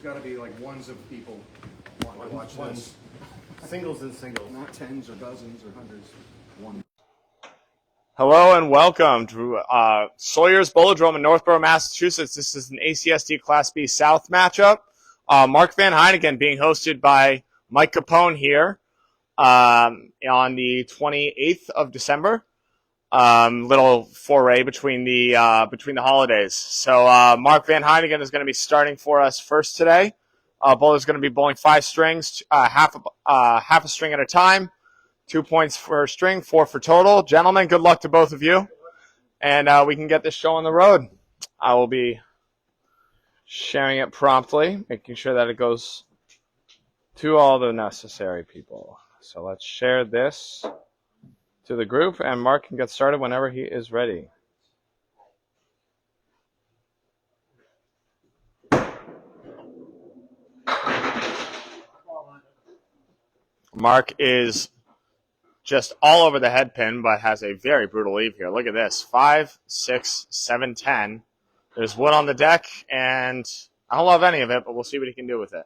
got to be like ones of people wanting to watch this. Singles and singles. Not tens or dozens or hundreds. One. Hello and welcome to Sawyer's Bowladrome in Northborough, Massachusetts. This is an ACST Class B South matchup. Mark Van Heynigan being hosted by Mike Capone here on the 28th of December. Little foray between the holidays. So Mark Van Heynigan is going to be starting for us first today. Bowler's going to be bowling 5 strings, half a string at a time. 2 points for string, 4 for total. Gentlemen, good luck to both of you. And we can get this show on the road. I will be sharing it promptly, making sure that it goes to all the necessary people. So let's share this to the group, and Mark can get started whenever he is ready. Mark is just all over the head pin, but has a very brutal leave here. Look at this. 5, 6, 7, 10. There's wood on the deck, and I don't love any of it, but we'll see what he can do with it.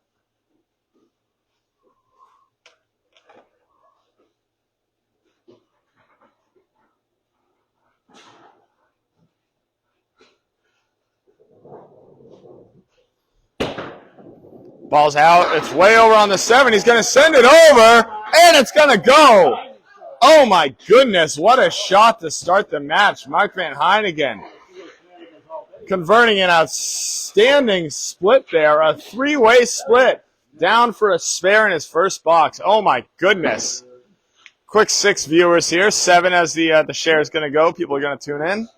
Ball's out. It's way over on the 7. He's going to send it over, and it's going to go. Oh, my goodness. What a shot to start the match. Mark Van Heynigan converting an outstanding split there, a 3-way split, down for a spare in his first box. Oh, my goodness. Quick 6 viewers here. 7 as the share is going to go. People are going to tune in.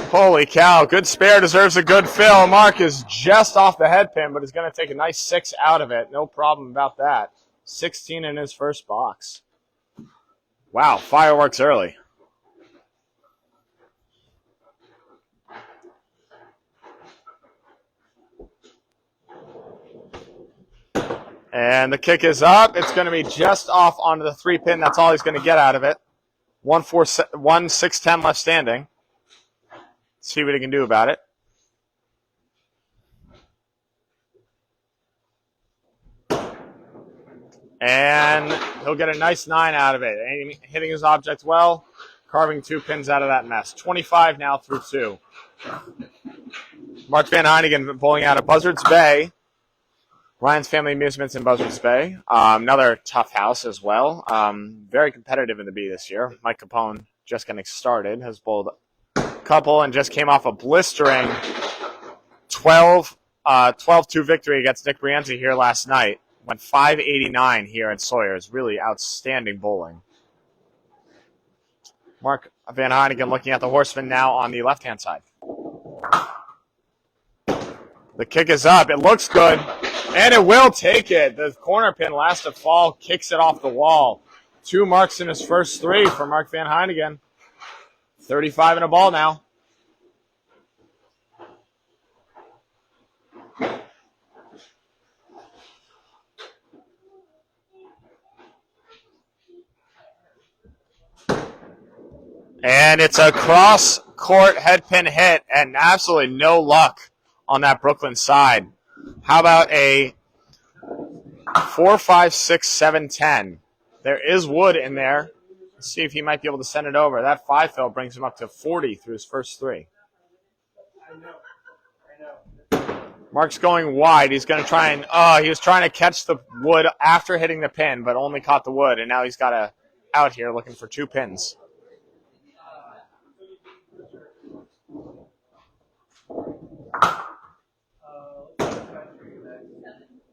Holy cow, good spare, deserves a good fill. Mark is just off the head pin, but is going to take a nice 6 out of it. No problem about that. 16 in his first box. Wow, fireworks early. And the kick is up. It's going to be just off onto the 3 pin. That's all he's going to get out of it. 1, 6, 10 left standing. See what he can do about it. And he'll get a nice 9 out of it. Hitting his object well, carving 2 pins out of that mess. 25 now through 2. Mark Van Heynigan bowling out of Buzzards Bay. Ryan's Family Amusements in Buzzards Bay. Another tough house as well. Very competitive in the B this year. Mike Capone, just getting started, has bowled couple and just came off a blistering 12-2 victory against Nick Brienzi here last night. Went 589 here at Sawyer's. Really outstanding bowling. Mark Van Heynigan looking at the horseman now on the left-hand side. The kick is up. It looks good, and it will take it. The corner pin, last to fall, kicks it off the wall. 2 marks in his first 3 for Mark Van Heynigan. 35 in a ball now. And it's a cross-court headpin hit, and absolutely no luck on that Brooklyn side. How about a 4, 5, 6, 7, 10? There is wood in there. Let's see if he might be able to send it over. That 5 fill brings him up to 40 through his first 3. Mark's going wide. He's going to try and, he was trying to catch the wood after hitting the pin, but only caught the wood, and now he's got a out here looking for 2 pins.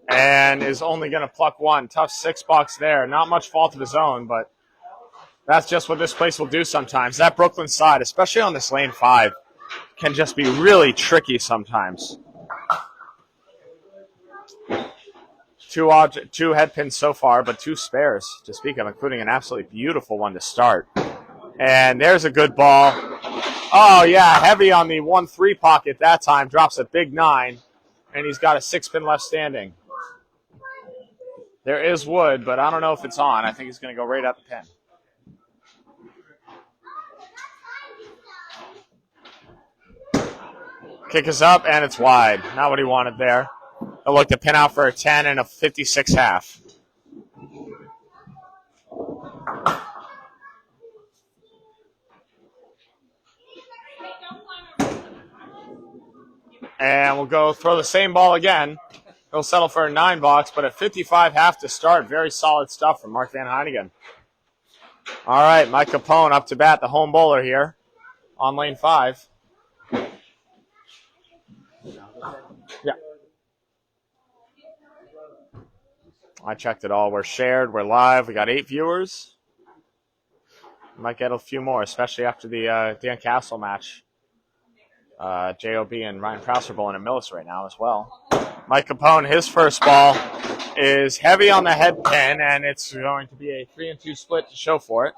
And is only going to pluck 1. Tough 6 box there. Not much fault of his own, but that's just what this place will do sometimes. That Brooklyn side, especially on this lane 5, can just be really tricky sometimes. 2 head pins so far, but 2 spares to speak of, including an absolutely beautiful one to start. And there's a good ball. Oh, yeah, heavy on the 1-3 pocket that time. Drops a big 9, and he's got a 6 pin left standing. There is wood, but I don't know if it's on. I think he's going to go right at the pin. Kick is up, and it's wide. Not what he wanted there. He'll look to pin out for a 10 and a 56 half. And we'll go throw the same ball again. He'll settle for a 9 box, but a 55 half to start. Very solid stuff from Mark Van Heynigan. All right, Mike Capone up to bat, the home bowler here on lane 5. Yeah. I checked it all. We're shared. We're live. We got 8 viewers. Might get a few more, especially after the Dan Castle match. JOB and Ryan Prowse are bowling at Millis right now as well. Mike Capone, his first ball is heavy on the head pin, and it's going to be a 3-2 split to show for it.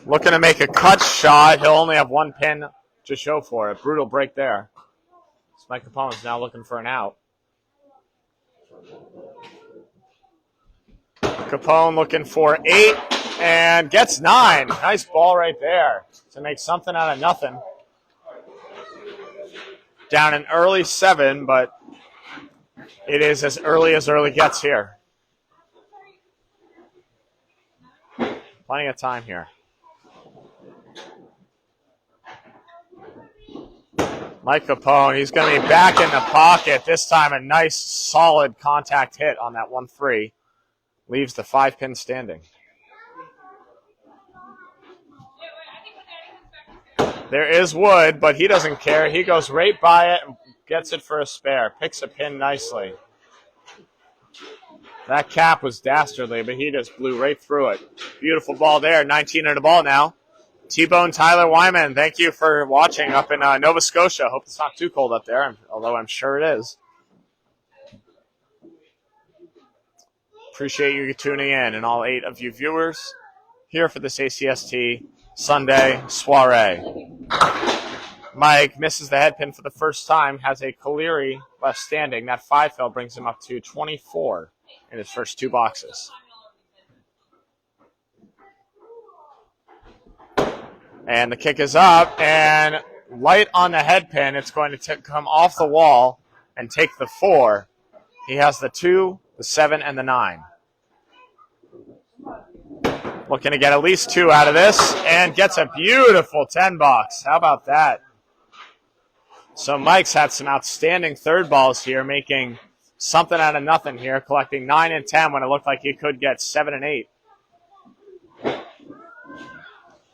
Looking to make a cut shot. He'll only have 1 pin to show for it. Brutal break there. So Mike Capone is now looking for an out. Capone looking for 8 and gets 9. Nice ball right there to make something out of nothing. Down an early 7, but it is as early gets here. Plenty of time here. Mike Capone, he's going to be back in the pocket. This time a nice, solid contact hit on that 1-3. Leaves the 5 pin standing. There is wood, but he doesn't care. He goes right by it and gets it for a spare. Picks a pin nicely. That cap was dastardly, but he just blew right through it. Beautiful ball there. 19 in the ball now. T-Bone Tyler Wyman, thank you for watching up in Nova Scotia. Hope it's not too cold up there, although I'm sure it is. Appreciate you tuning in, and all 8 of you viewers here for this ACST Sunday soiree. Mike misses the head pin for the first time, has a Caleri left standing. That 5 fill brings him up to 24 in his first 2 boxes. And the kick is up, and light on the head pin. It's going to come off the wall and take the 4. He has the 2, the 7, and the 9. Looking to get at least 2 out of this, and gets a beautiful 10 box. How about that? So Mike's had some outstanding third balls here, making something out of nothing here, collecting 9 and 10 when it looked like he could get 7 and 8.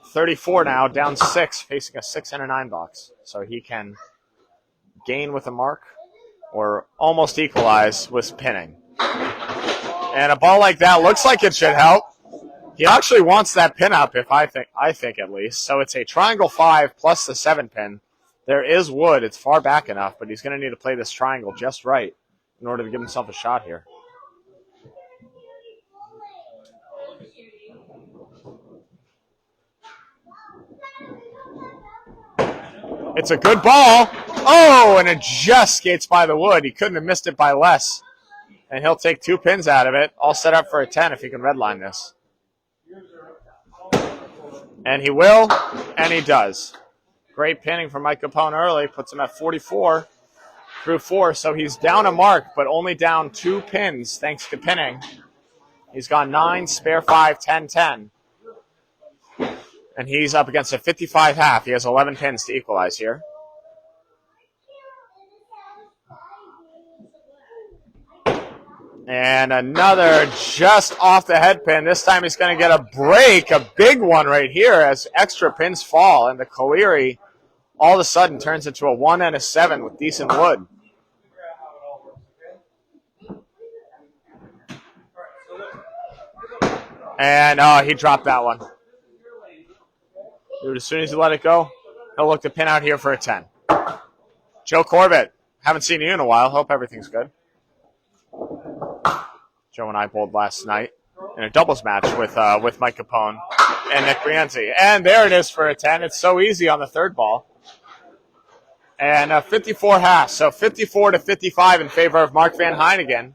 34 now, down 6, facing a 6 and a 9 box. So he can gain with a mark or almost equalize with pinning. And a ball like that looks like it should help. He actually wants that pin up, if I think at least. So it's a triangle 5 plus the 7 pin. There is wood. It's far back enough, but he's going to need to play this triangle just right in order to give himself a shot here. It's a good ball. Oh, and it just skates by the wood. He couldn't have missed it by less. And he'll take 2 pins out of it. All set up for a 10 if he can redline this. And he will, and he does. Great pinning from Mike Capone early. Puts him at 44 through 4. So he's down a mark, but only down 2 pins thanks to pinning. He's gone 9, spare 5, 10, 10. And he's up against a 55 half. He has 11 pins to equalize here. And another just off the head pin. This time he's going to get a break, a big one right here as extra pins fall. And the Caleri all of a sudden turns into a 1 and a 7 with decent wood. And he dropped that one. Dude, as soon as you let it go, he'll look to pin out here for a 10. Joe Corbett, haven't seen you in a while. Hope everything's good. Joe and I bowled last night in a doubles match with Mike Capone and Nick Brianzi. And there it is for a 10. It's so easy on the third ball. And 54 half. So 54 to 55 in favor of Mark Van Heynigan.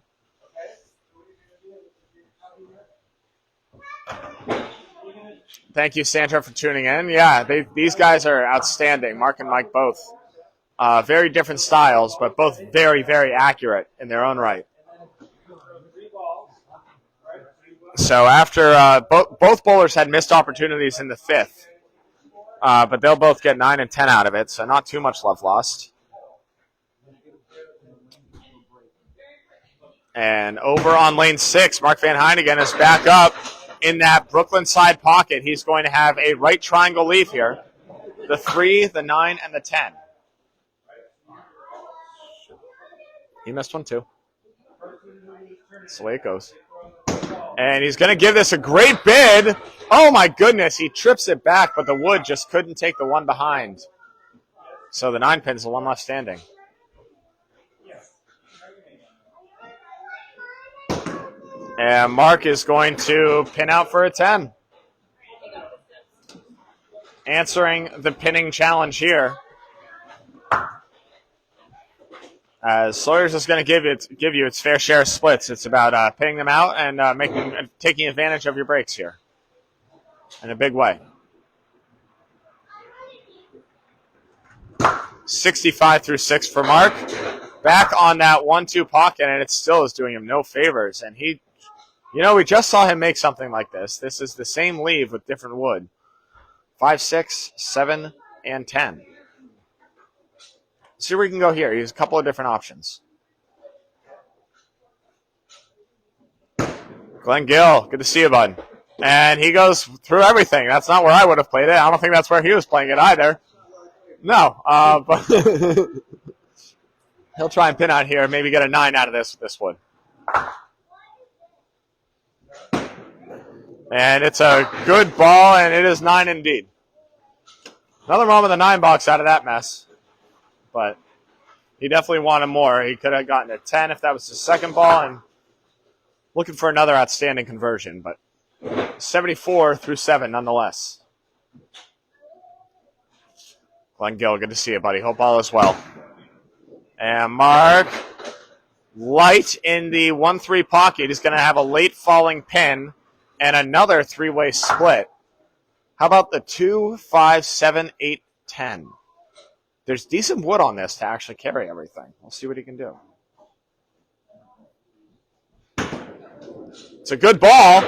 Thank you, Sandra, for tuning in. Yeah, these guys are outstanding. Mark and Mike both. Very different styles, but both very, very accurate in their own right. So after both bowlers had missed opportunities in the fifth, but they'll both get 9 and 10 out of it, so not too much love lost. And over on lane 6, Mark Van Heynigan is back up in that Brooklyn side pocket. He's going to have a right triangle leave here. The 3, the 9, and the 10. He missed one too. That's the way it goes. And he's going to give this a great bid. Oh my goodness, he trips it back, but the wood just couldn't take the one behind. So the 9 pin's the one left standing. And Mark is going to pin out for a 10. Answering the pinning challenge here. As Sawyer's is going to give you its fair share of splits. It's about pinning them out and taking advantage of your breaks here in a big way. 65 through 6 for Mark. Back on that 1-2 pocket, and it still is doing him no favors. And he, we just saw him make something like this. This is the same leave with different wood. 5, 6, 7, and 10. See where he can go here. He has a couple of different options. Glenn Gill, good to see you, bud. And he goes through everything. That's not where I would have played it. I don't think that's where he was playing it either. No, but he'll try and pin out here, maybe get a 9 out of this wood. And it's a good ball, and it is 9 indeed. Another moment with the 9 box out of that mess. But he definitely wanted more. He could have gotten a 10 if that was his second ball, and looking for another outstanding conversion. But 74 through 7 nonetheless. Glenn Gill, good to see you, buddy. Hope all is well. And Mark, light in the 1-3 pocket. He's going to have a late falling pin and another 3-way split. How about the 2, 5, 7, 8, 10? There's decent wood on this to actually carry everything. We'll see what he can do. It's a good ball.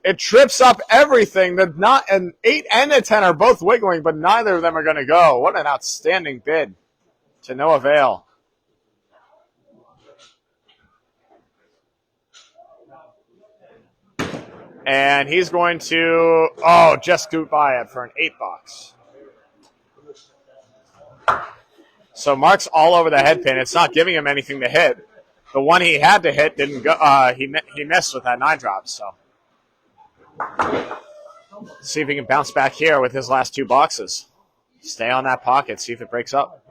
It trips up everything. An 8 and a 10 are both wiggling, but neither of them are going to go. What an outstanding bid to no avail. And he's going to, just scoot by it for an 8 box. So Mark's all over the head pin. It's not giving him anything to hit. The one he had to hit didn't go. He missed with that 9 drop. So see if he can bounce back here with his last 2 boxes. Stay on that pocket. See if it breaks up.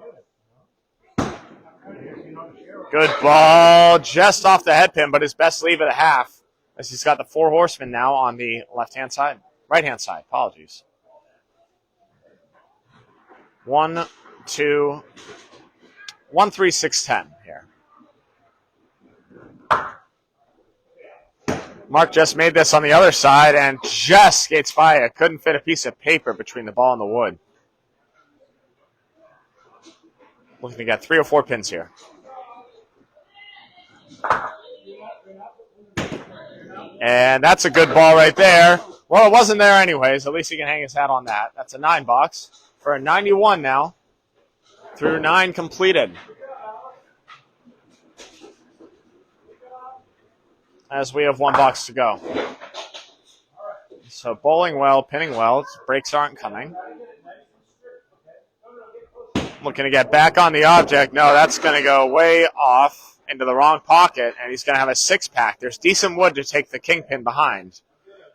Good ball, just off the head pin, but his best leave at a half, as he's got the 4 horsemen now on the left-hand side, right-hand side. Apologies. 1, 2, 1, 3, 6, 10 here. Mark just made this on the other side and just skates by it. Couldn't fit a piece of paper between the ball and the wood. Looking to get 3 or 4 pins here. And that's a good ball right there. Well, it wasn't there anyways. At least he can hang his hat on that. That's a 9 box for a 91 now. Through 9 completed. As we have 1 box to go. So bowling well, pinning well. Breaks aren't coming. Looking to get back on the object. No, that's going to go way off into the wrong pocket, and he's going to have a 6-pack. There's decent wood to take the kingpin behind.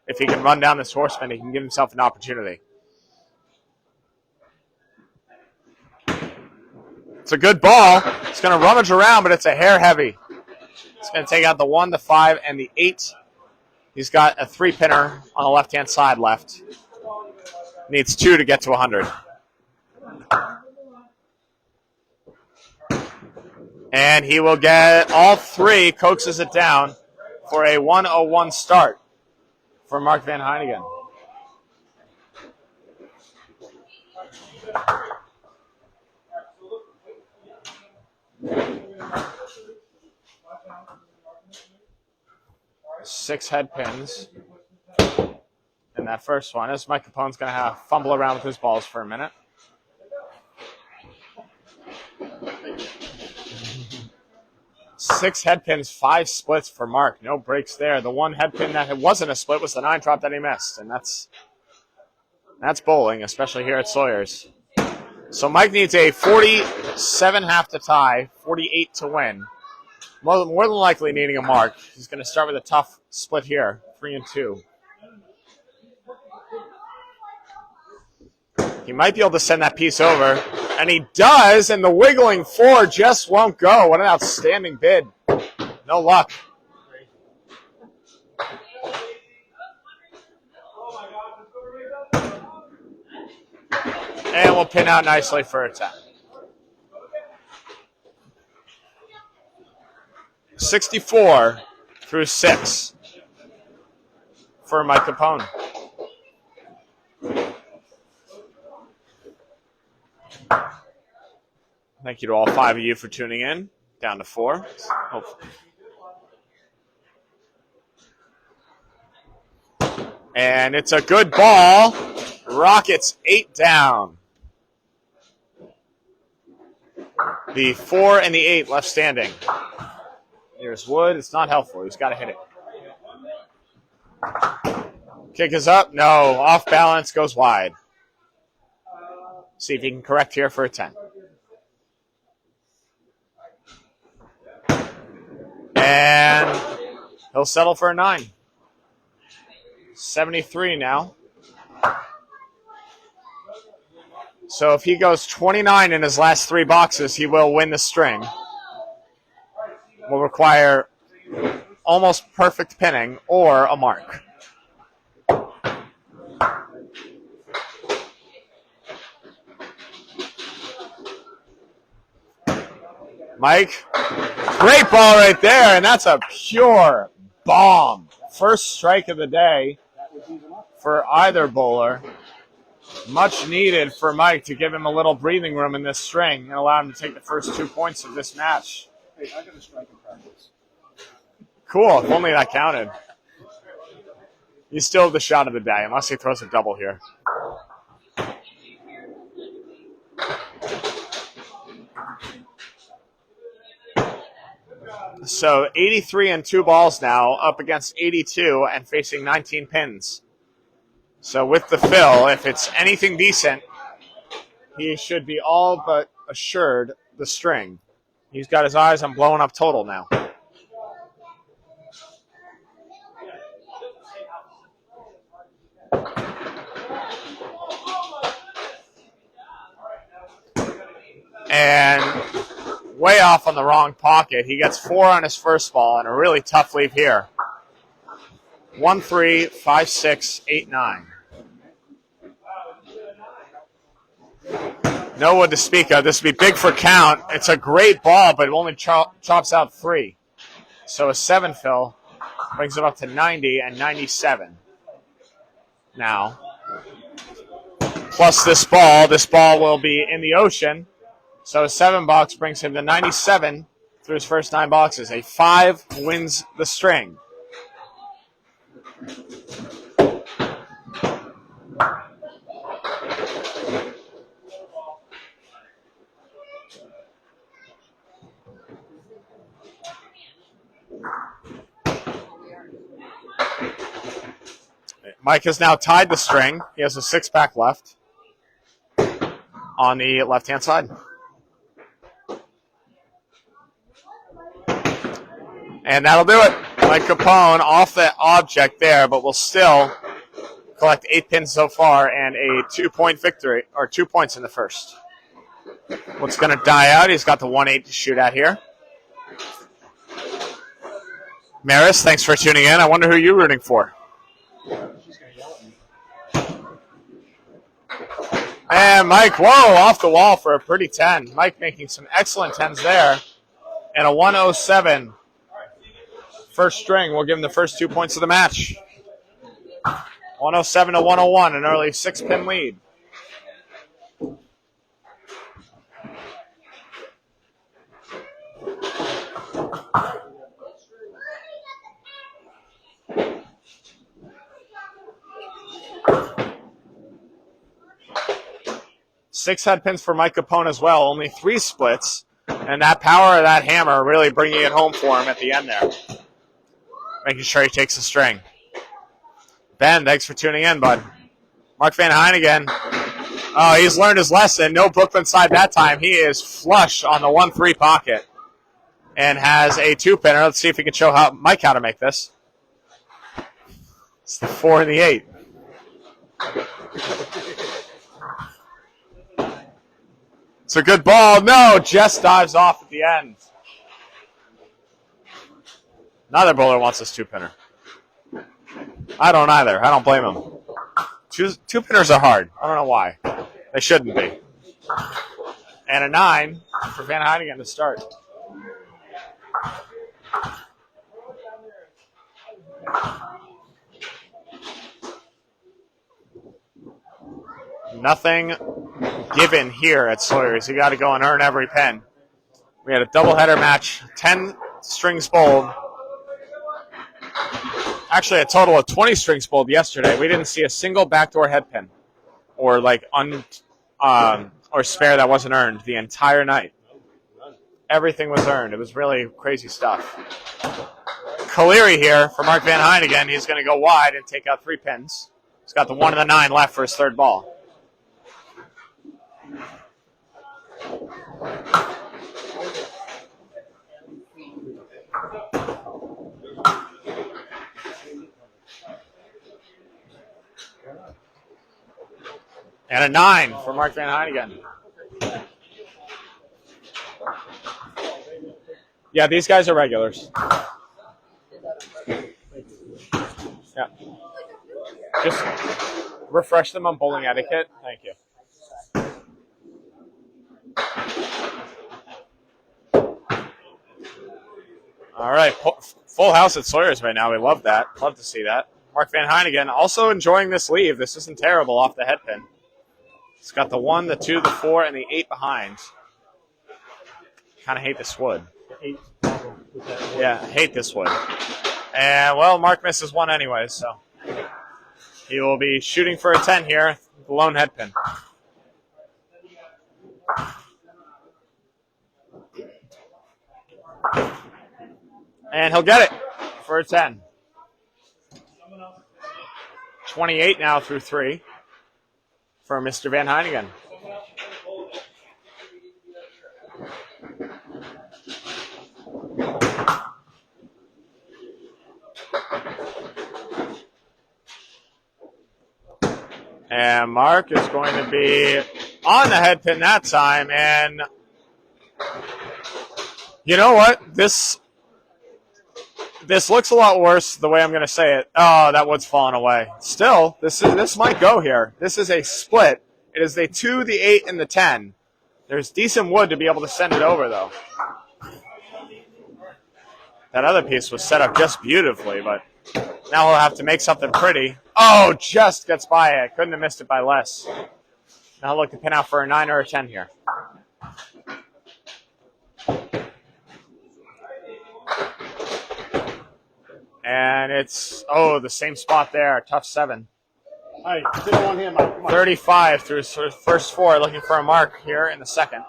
If he can run down this horseman, he can give himself an opportunity. It's a good ball. It's going to rummage around, but it's a hair heavy. It's going to take out the 1, the 5, and the 8. He's got a 3-pinner on the left-hand side left. Needs 2 to get to 100. And he will get all 3, coaxes it down for a 101 start for Mark Van Heynigan. Six head pins in that first one. As Mike Capone's going to fumble around with his balls for a minute. Six head pins, 5 splits for Mark. No breaks there. The one head pin that wasn't a split was the 9 drop that he missed, and that's bowling, especially here at Sawyer's. So Mike needs a 47 half to tie, 48 to win. More than likely needing a mark. He's going to start with a tough split here, 3 and 2. He might be able to send that piece over, and he does, and the wiggling 4 just won't go. What an outstanding bid. No luck. And we'll pin out nicely for a 10. 64 through 6 for Mike Capone. Thank you to all 5 of you for tuning in. Down to 4. Hopefully. And it's a good ball. Rockets 8 down. The 4 and the 8 left standing. Here's Wood. It's not helpful. He's got to hit it. Kick is up. No. Off balance. Goes wide. See if he can correct here for a 10. And he'll settle for a 9. 73 now. So if he goes 29 in his last 3 boxes, he will win the string. Will require almost perfect pinning or a mark. Mike, great ball right there, and that's a pure bomb. First strike of the day for either bowler. Much needed for Mike to give him a little breathing room in this string and allow him to take the first 2 points of this match. Hey, I got a strike in practice. Cool, if only that counted. You still have the shot of the day, unless he throws a double here. So 83 and 2 balls now, up against 82 and facing 19 pins. So with the fill, if it's anything decent, he should be all but assured the string. He's got his eyes on blowing up total now. And way off on the wrong pocket. He gets 4 on his first ball and a really tough leave here. 1, 3, 5, 6, 8, 9. No one to speak of. This would be big for count. It's a great ball, but it only chops out 3. So a 7 fill brings it up to 90 and 97. Now, plus this ball will be in the ocean. So a $7 brings him to 97 through his first 9 boxes. A 5 wins the string. Mike has now tied the string. He has a 6-pack left on the left-hand side. And that'll do it. Mike Capone off that object there, but will still collect 8 pins so far and a 2-point victory, or 2 points in the first. What's going to die out? He's got the 1-8 to shoot at here. Maris, thanks for tuning in. I wonder who you're rooting for. And Mike, whoa, off the wall for a pretty 10. Mike making some excellent 10s there. And a 107. First string will give him the first 2 points of the match. 107 to 101, an early 6-pin lead. Six head pins for Mike Capone as well. Only 3 splits. And that power of that hammer really bringing it home for him at the end there. Making sure he takes the string. Ben, thanks for tuning in, bud. Mark Van Heynigan. Oh, he's learned his lesson. No Brooklyn side that time. He is flush on the 1-3 pocket and has a 2-pinner. Let's see if he can show Mike how to make this. It's the 4 and the 8. It's a good ball. No, Jess dives off at the end. Neither bowler wants this 2-pinner. I don't either. I don't blame him. 2-pinners are hard. I don't know why. They shouldn't be. And a 9 for Van Heynigan to start. Nothing given here at Sawyer's. You got to go and earn every pin. We had a doubleheader match, 10 strings bowled. Actually, a total of 20 strings bowled yesterday. We didn't see a single backdoor head pin or or spare that wasn't earned the entire night. Everything was earned. It was really crazy stuff. Caleri here for Mark Van Heynigan. He's going to go wide and take out 3 pins. He's got the 1 and the 9 left for his third ball. And a 9 for Mark Van Heynigan. Yeah, these guys are regulars. Yeah. Just refresh them on bowling etiquette. Thank you. All right, full house at Sawyer's right now. We love that. Love to see that. Mark Van Heynigan also enjoying this leave. This isn't terrible off the head pin. He's got the 1, the 2, the 4, and the 8 behind. Kind of hate this wood. Yeah, hate this wood. And, well, Mark misses 1 anyway, so he will be shooting for a 10 here, the lone head pin. And he'll get it for a 10. 28 now through 3 for Mr. Van Heynigan. And Mark is going to be on the head pin that time. And you know what? This looks a lot worse the way I'm going to say it. Oh, that wood's falling away. Still, this might go here. This is a split. It is the 2, the 8, and the 10. There's decent wood to be able to send it over, though. That other piece was set up just beautifully, but now he'll have to make something pretty. Oh, just gets by it. Couldn't have missed it by less. Now he'll look to pin out for a 9 or a 10 here. And it's, the same spot there. Tough 7. All right, sit on him, Mike. Come on. 35 through first 4, looking for a mark here in the second.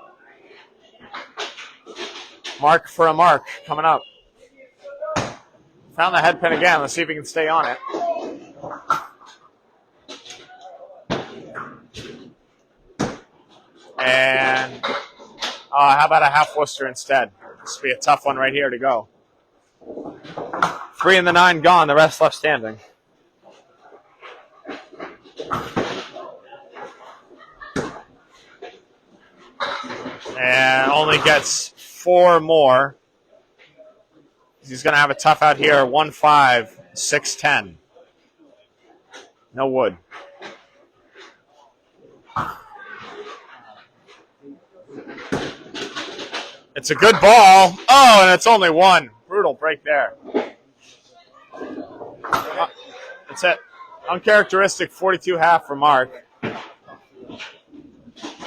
Mark for a mark coming up. Found the head pin again. Let's see if he can stay on it. And how about a half Worcester instead? This will be a tough one right here to go. 3 and the 9 gone, the rest left standing. And only gets 4 more. He's going to have a tough out here. 1-5, 6-10. No wood. It's a good ball. Oh, and it's only 1. Brutal break there. That's it. Uncharacteristic 42.5 for Mark.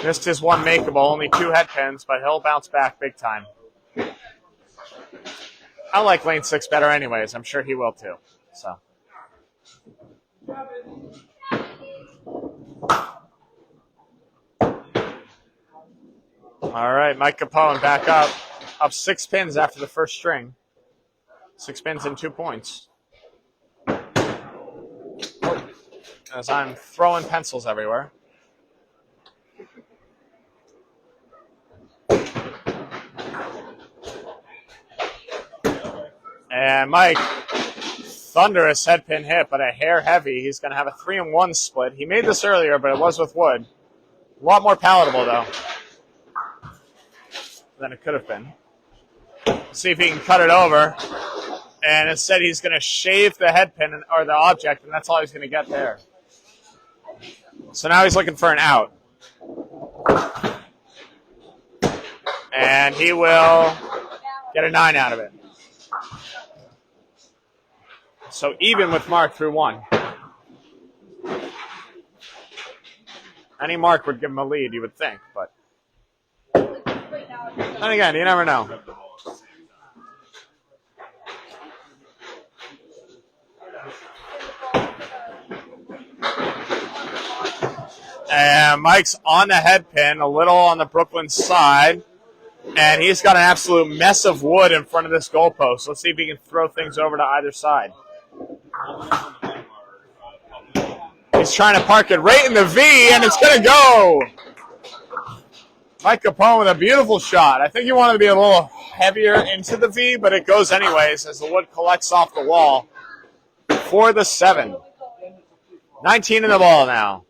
Missed his 1 makeable, only 2 head pins, but he'll bounce back big time. I like lane 6 better anyways. I'm sure he will too. So All right, Mike Capone back up 6 pins after the first string. 6 pins and 2 points. As I'm throwing pencils everywhere. And Mike, thunderous head pin hit, but a hair heavy. He's going to have a 3-1 split. He made this earlier, but it was with wood. A lot more palatable, though, than it could have been. See if he can cut it over. And instead, he's going to shave the head pin or the object, and that's all he's going to get there. So now he's looking for an out. And he will get a 9 out of it. So even with Mark through 1. Any Mark would give him a lead, you would think, but then again, you never know. And Mike's on the head pin, a little on the Brooklyn side, and he's got an absolute mess of wood in front of this goalpost. Let's see if he can throw things over to either side. He's trying to park it right in the V, and it's going to go. Mike Capone with a beautiful shot. I think he wanted to be a little heavier into the V, but it goes anyways as the wood collects off the wall for the 7. 19 in the ball now.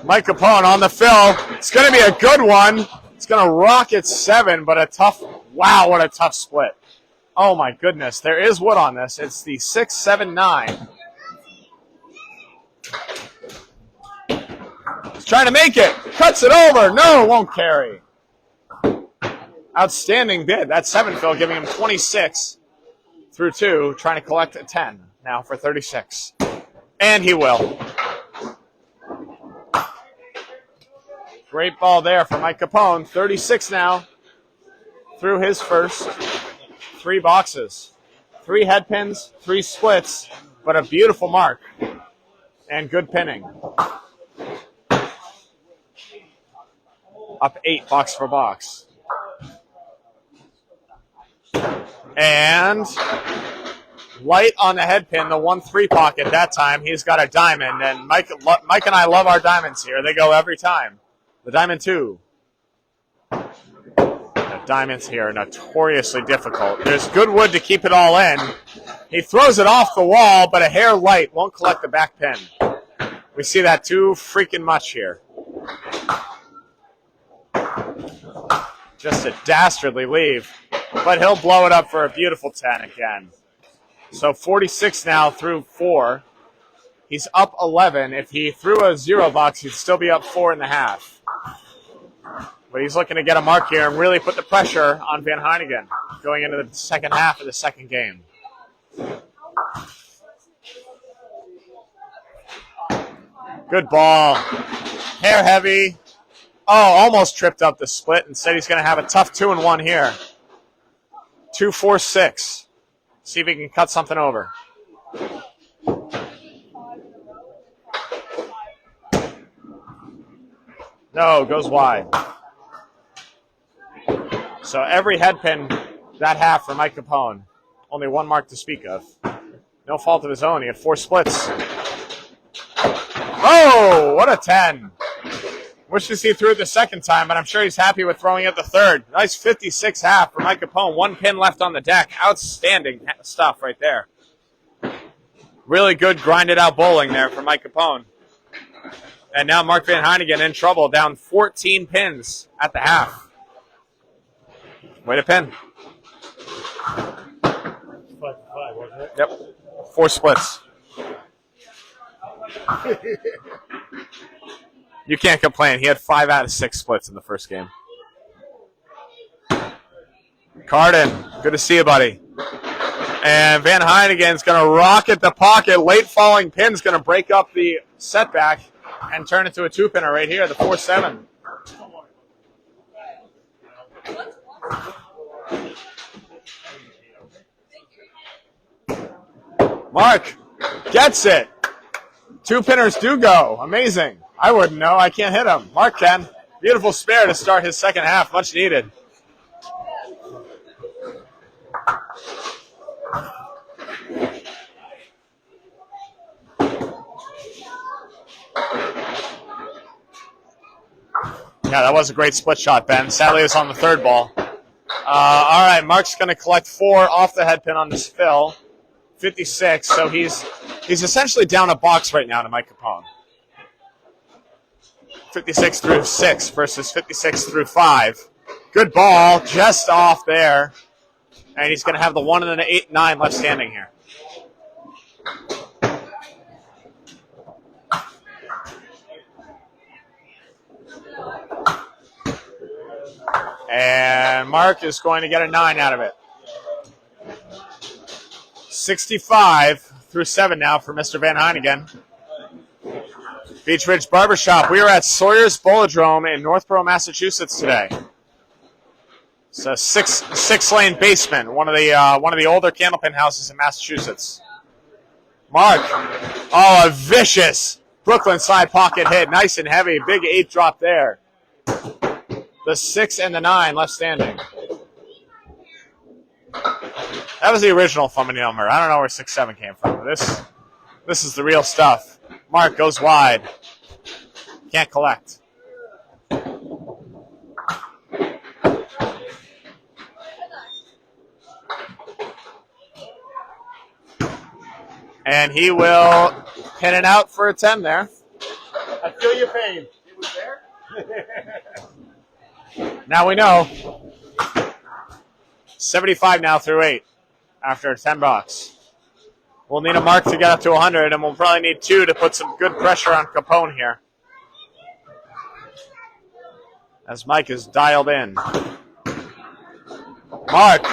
Mike Capone on the fill. It's going to be a good one. It's going to rock at 7, but a tough, wow, what a tough split. Oh my goodness, there is wood on this. It's the 6, 7, 9. He's trying to make it. Cuts it over. No, won't carry. Outstanding bid. That 7 fill giving him 26 through 2, trying to collect a 10 now for 36. And he will. Great ball there for Mike Capone. 36 now through his first 3 boxes. 3 head pins, 3 splits, but a beautiful mark and good pinning. Up 8 box for box. And light on the head pin, the 1-3 pocket that time. He's got a diamond, and Mike and I love our diamonds here. They go every time. The diamond 2. The diamonds here are notoriously difficult. There's good wood to keep it all in. He throws it off the wall, but a hair light won't collect the back pin. We see that too freaking much here. Just a dastardly leave. But he'll blow it up for a beautiful 10 again. So 46 now through 4. He's up 11. If he threw a 0 box, he'd still be up 4.5. But he's looking to get a mark here and really put the pressure on Van Heynigan going into the second half of the second game. Good ball. Hair heavy. Oh, almost tripped up the split. Instead, he's going to have a tough 2-1 here. 2, 4, 6. See if he can cut something over. No, goes wide. So every head pin that half for Mike Capone. Only 1 mark to speak of. No fault of his own. He had 4 splits. Oh, what a 10. Wish to see through it the second time, but I'm sure he's happy with throwing it the third. Nice 56 half for Mike Capone. 1 pin left on the deck. Outstanding stuff right there. Really good grinded out bowling there for Mike Capone. And now Mark Van Heynigan in trouble, down 14 pins at the half. Way to pin. 5-5, wasn't it? Yep. 4 splits. You can't complain. He had 5 out of 6 splits in the first game. Carden, good to see you, buddy. And Van Heynigan's going to rocket the pocket. Late falling pin's going to break up the setback and turn it to a two-pinner right here, the 4-7. Mark gets it. Two pinners do go. Amazing. I wouldn't know. I can't hit him. Mark can. Beautiful spare to start his second half. Much needed. Yeah, that was a great split shot, Ben. Sadly, it was on the third ball. All right, Mark's going to collect 4 off the head pin on this fill. 56, so he's essentially down a box right now to Mike Capone. 56 through 6 versus 56 through 5. Good ball, just off there. And he's going to have the 1 and an 8-9 left standing here. And Mark is going to get a 9 out of it. 65 through 7 now for Mr. Van Heynigan. Beach Ridge Barbershop. We are at Sawyer's Bowladrome in Northborough, Massachusetts today. It's a six-lane basement, one of the older Candlepin houses in Massachusetts. Mark, a vicious Brooklyn side pocket hit, nice and heavy, big 8 drop there. The 6 and the 9 left standing. That was the original funny number. I don't know where 6-7 came from. This is the real stuff. Mark goes wide. Can't collect. And he will pin it out for a 10 there. I feel your pain. It was there? Now we know. 75 now through 8 after 10 bucks. We'll need a Mark to get up to 100, and we'll probably need 2 to put some good pressure on Capone here. As Mike is dialed in. Mark.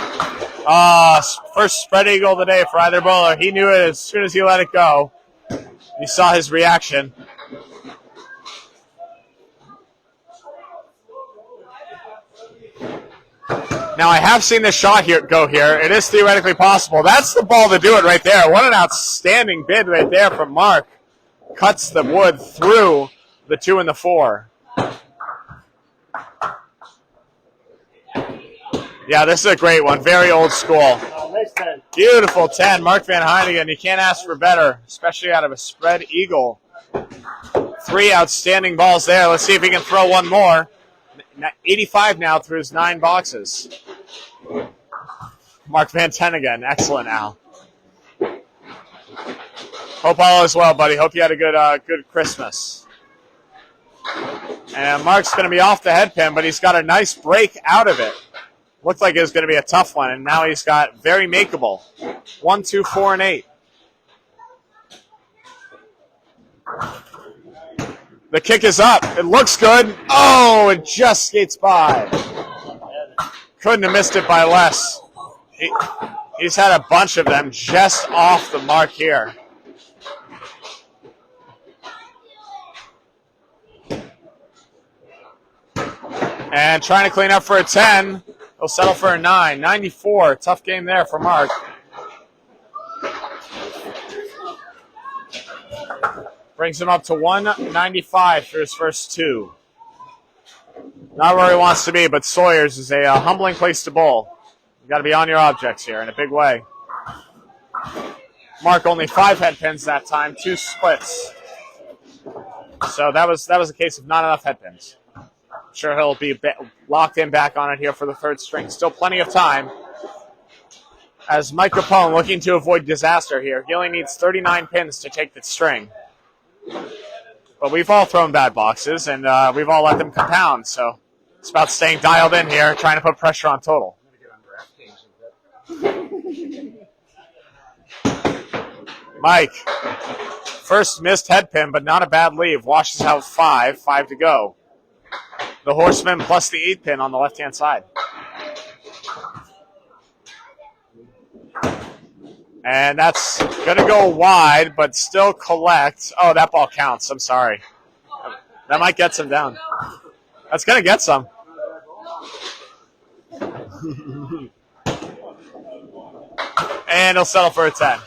First spread eagle of the day for either bowler. He knew it as soon as he let it go. You saw his reaction. Now, I have seen this shot go here. It is theoretically possible. That's the ball to do it right there. What an outstanding bid right there from Mark. Cuts the wood through the 2 and the 4. Yeah, this is a great one. Very old school. Nice 10. Beautiful 10. Mark Van Heynigan. You can't ask for better, especially out of a spread eagle. 3 outstanding balls there. Let's see if he can throw one more. 85 now through his 9 boxes. Mark Van Heynigan. Excellent, Al. Hope all is well, buddy. Hope you had a good Christmas. And Mark's going to be off the head pin, but he's got a nice break out of it. Looked like it was going to be a tough one, and now he's got very makeable. 1, 2, 4, and 8. The kick is up. It looks good. Oh, it just skates by. Couldn't have missed it by less. He's had a bunch of them just off the mark here. And trying to clean up for a 10. He'll settle for a 9. 94. Tough game there for Mark. Brings him up to 195 for his first 2. Not where he wants to be, but Sawyer's is a humbling place to bowl. You've got to be on your objects here in a big way. Mark only 5 head pins that time, 2 splits. So that was a case of not enough head pins. I'm sure he'll be locked in back on it here for the 3rd string. Still plenty of time. As Mike Capone looking to avoid disaster here. He only needs 39 pins to take the string. But we've all thrown bad boxes, and we've all let them compound. So it's about staying dialed in here, trying to put pressure on total. Mike, first missed head pin, but not a bad leave. Washes out 5 to go. The Horseman plus the 8 pin on the left-hand side. And that's going to go wide, but still collect. Oh, that ball counts. I'm sorry. That might get some down. That's going to get some. And he'll settle for a 10.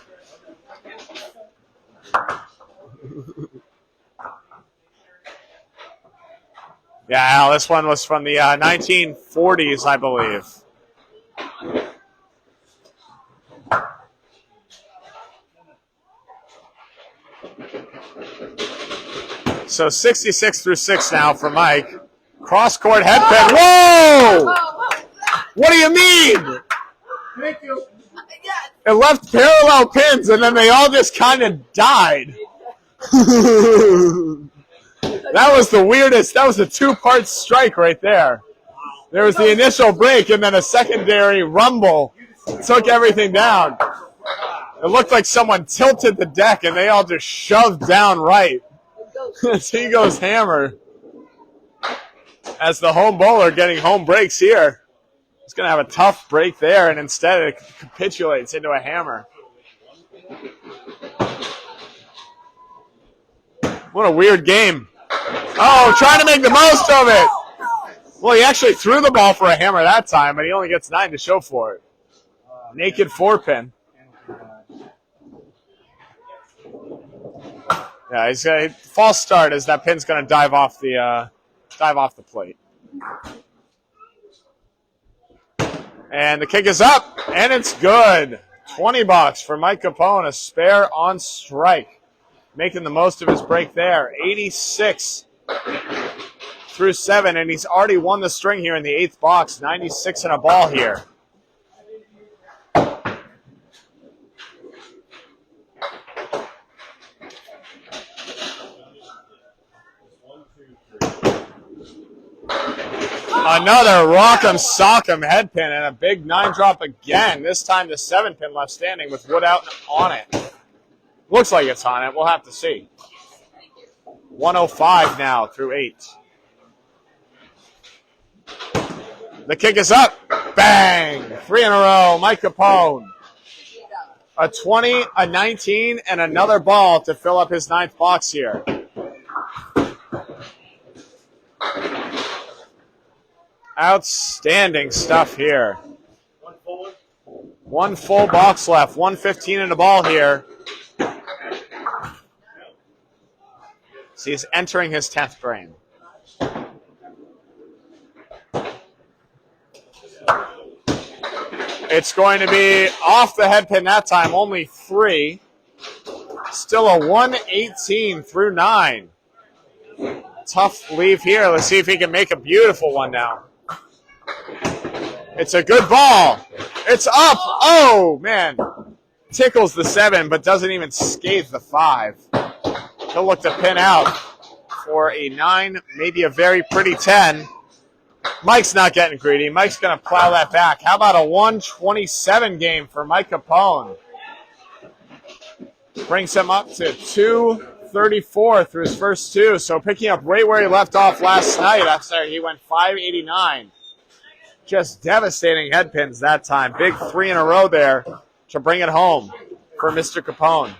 Yeah, Al, this one was from the 1940s, I believe. So 66 through 6 now for Mike. Cross-court headpin. Whoa! What do you mean? Thank you. It left parallel pins, and then they all just kind of died. That was the weirdest. That was a two-part strike right there. There was the initial break, and then a secondary rumble took everything down. It looked like someone tilted the deck, and they all just shoved down right. He goes hammer. As the home bowler getting home breaks here. He's going to have a tough break there, and instead it capitulates into a hammer. What a weird game. Oh, trying to make the most of it. Well, he actually threw the ball for a hammer that time, but he only gets 9 to show for it. Naked 4-pin. Yeah, he's got a false start as that pin's going to dive off the plate. And the kick is up, and it's good. $20 for Mike Capone, a spare on strike. Making the most of his break there. 86 through 7, and he's already won the string here in the 8th box. 96 and a ball here. Another rock'em sock'em head pin and a big 9-drop again. This time the 7-pin left standing with wood out on it. Looks like it's on it. We'll have to see. 105 now through 8. The kick is up. Bang! 3 in a row. Mike Capone. A 20, a 19, and another ball to fill up his 9th box here. Outstanding stuff here. One full box left. 115 in the ball here. So he's entering his 10th frame. It's going to be off the head pin that time. Only 3. Still a 118 through 9. Tough leave here. Let's see if he can make a beautiful one now. It's a good ball. It's up. Oh, man. Tickles the 7, but doesn't even scathe the 5. He'll look to pin out for a 9, maybe a very pretty 10. Mike's not getting greedy. Mike's going to plow that back. How about a 127 game for Mike Capone? Brings him up to 234 through his first 2. So picking up right where he left off last night after he went 589. Just devastating head pins that time. Big 3 in a row there to bring it home for Mr. Capone.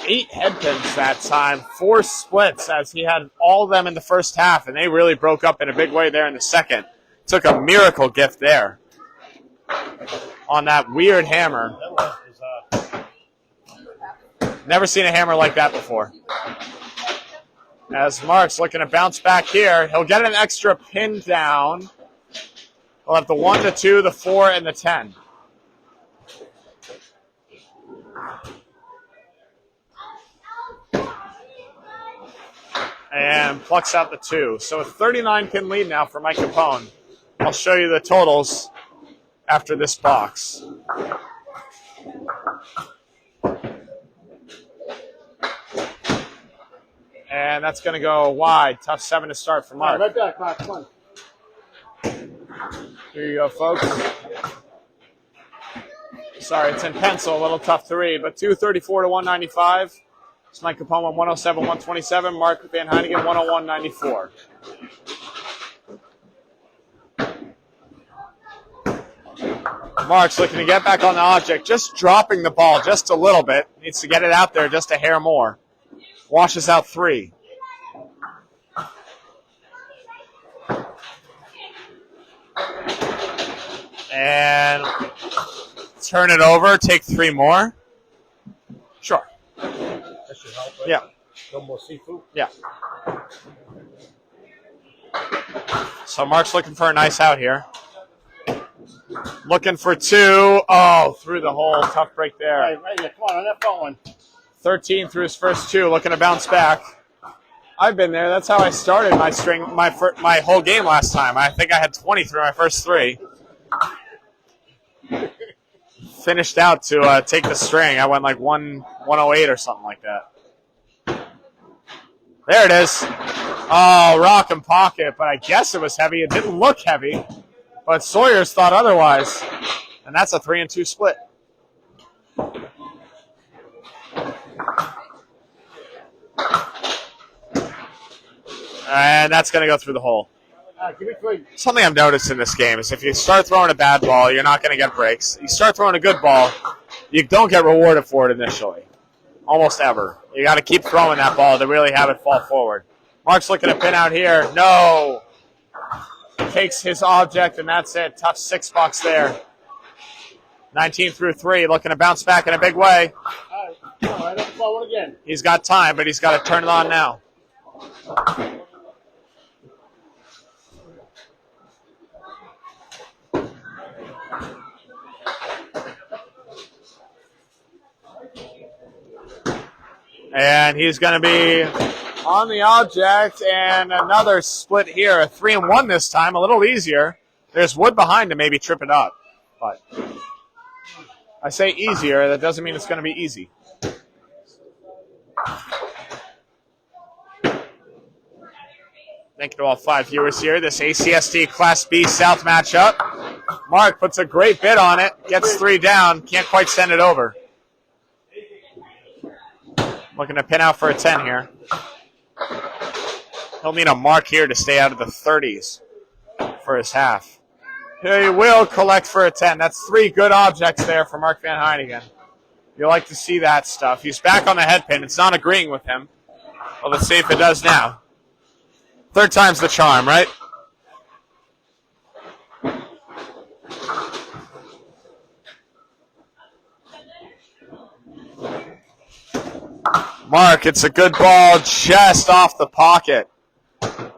8 head pins that time. 4 splits as he had all of them in the first half, and they really broke up in a big way there in the second. Took a miracle gift there on that weird hammer. Never seen a hammer like that before. As Mark's looking to bounce back here, he'll get an extra pin down. We'll have the 1, the 2, the 4, and the 10. And plucks out the 2. So a 39-pin lead now for Mike Capone. I'll show you the totals after this box. And that's going to go wide. Tough 7 to start for Mark. Right back, Mark. Come on. Here you go, folks. Sorry, it's in pencil. A little tough to read. But 234 to 195. It's Mike Capone 107, 127. Mark Van Heynigan 101, 94. Mark's looking to get back on the object, just dropping the ball just a little bit. Needs to get it out there just a hair more. Washes out 3. And turn it over, take 3 more. Sure. That should help. Right? Yeah. No more seafood. Yeah. So Mark's looking for a nice out here. Looking for 2. Oh, through the hole. Tough break there. Right there. Come on that front one. 13 through his first 2. Looking to bounce back. I've been there. That's how I started my string, my whole game last time. I think I had 20 through my first 3. Finished out to take the string. I went like 108 or something like that. There it is. Oh, rock and pocket, but I guess it was heavy. It didn't look heavy, but Sawyer's thought otherwise, and that's a 3-2 split. And that's going to go through the hole. Give me 3. Something I've noticed in this game is if you start throwing a bad ball, you're not going to get breaks. You start throwing a good ball, you don't get rewarded for it initially. Almost ever. You got to keep throwing that ball to really have it fall forward. Mark's looking to pin out here. No. Takes his object, and that's it. Tough $6 there. 19 through 3, looking to bounce back in a big way. All right, let's ball one again. He's got time, but he's got to turn it on now. And he's going to be on the object, and another split here. A 3-1 this time, a little easier. There's wood behind to maybe trip it up. But I say easier, that doesn't mean it's going to be easy. Thank you to all 5 viewers here. This ACST Class B South matchup. Mark puts a great bid on it, gets 3 down, can't quite send it over. Looking to pin out for a 10 here. He'll need a mark here to stay out of the 30s for his half. He will collect for a 10. That's 3 good objects there for Mark Van Heynigan. You like to see that stuff. He's back on the head pin. It's not agreeing with him. Well, let's see if it does now. 3rd time's the charm, right? Mark, it's a good ball just off the pocket.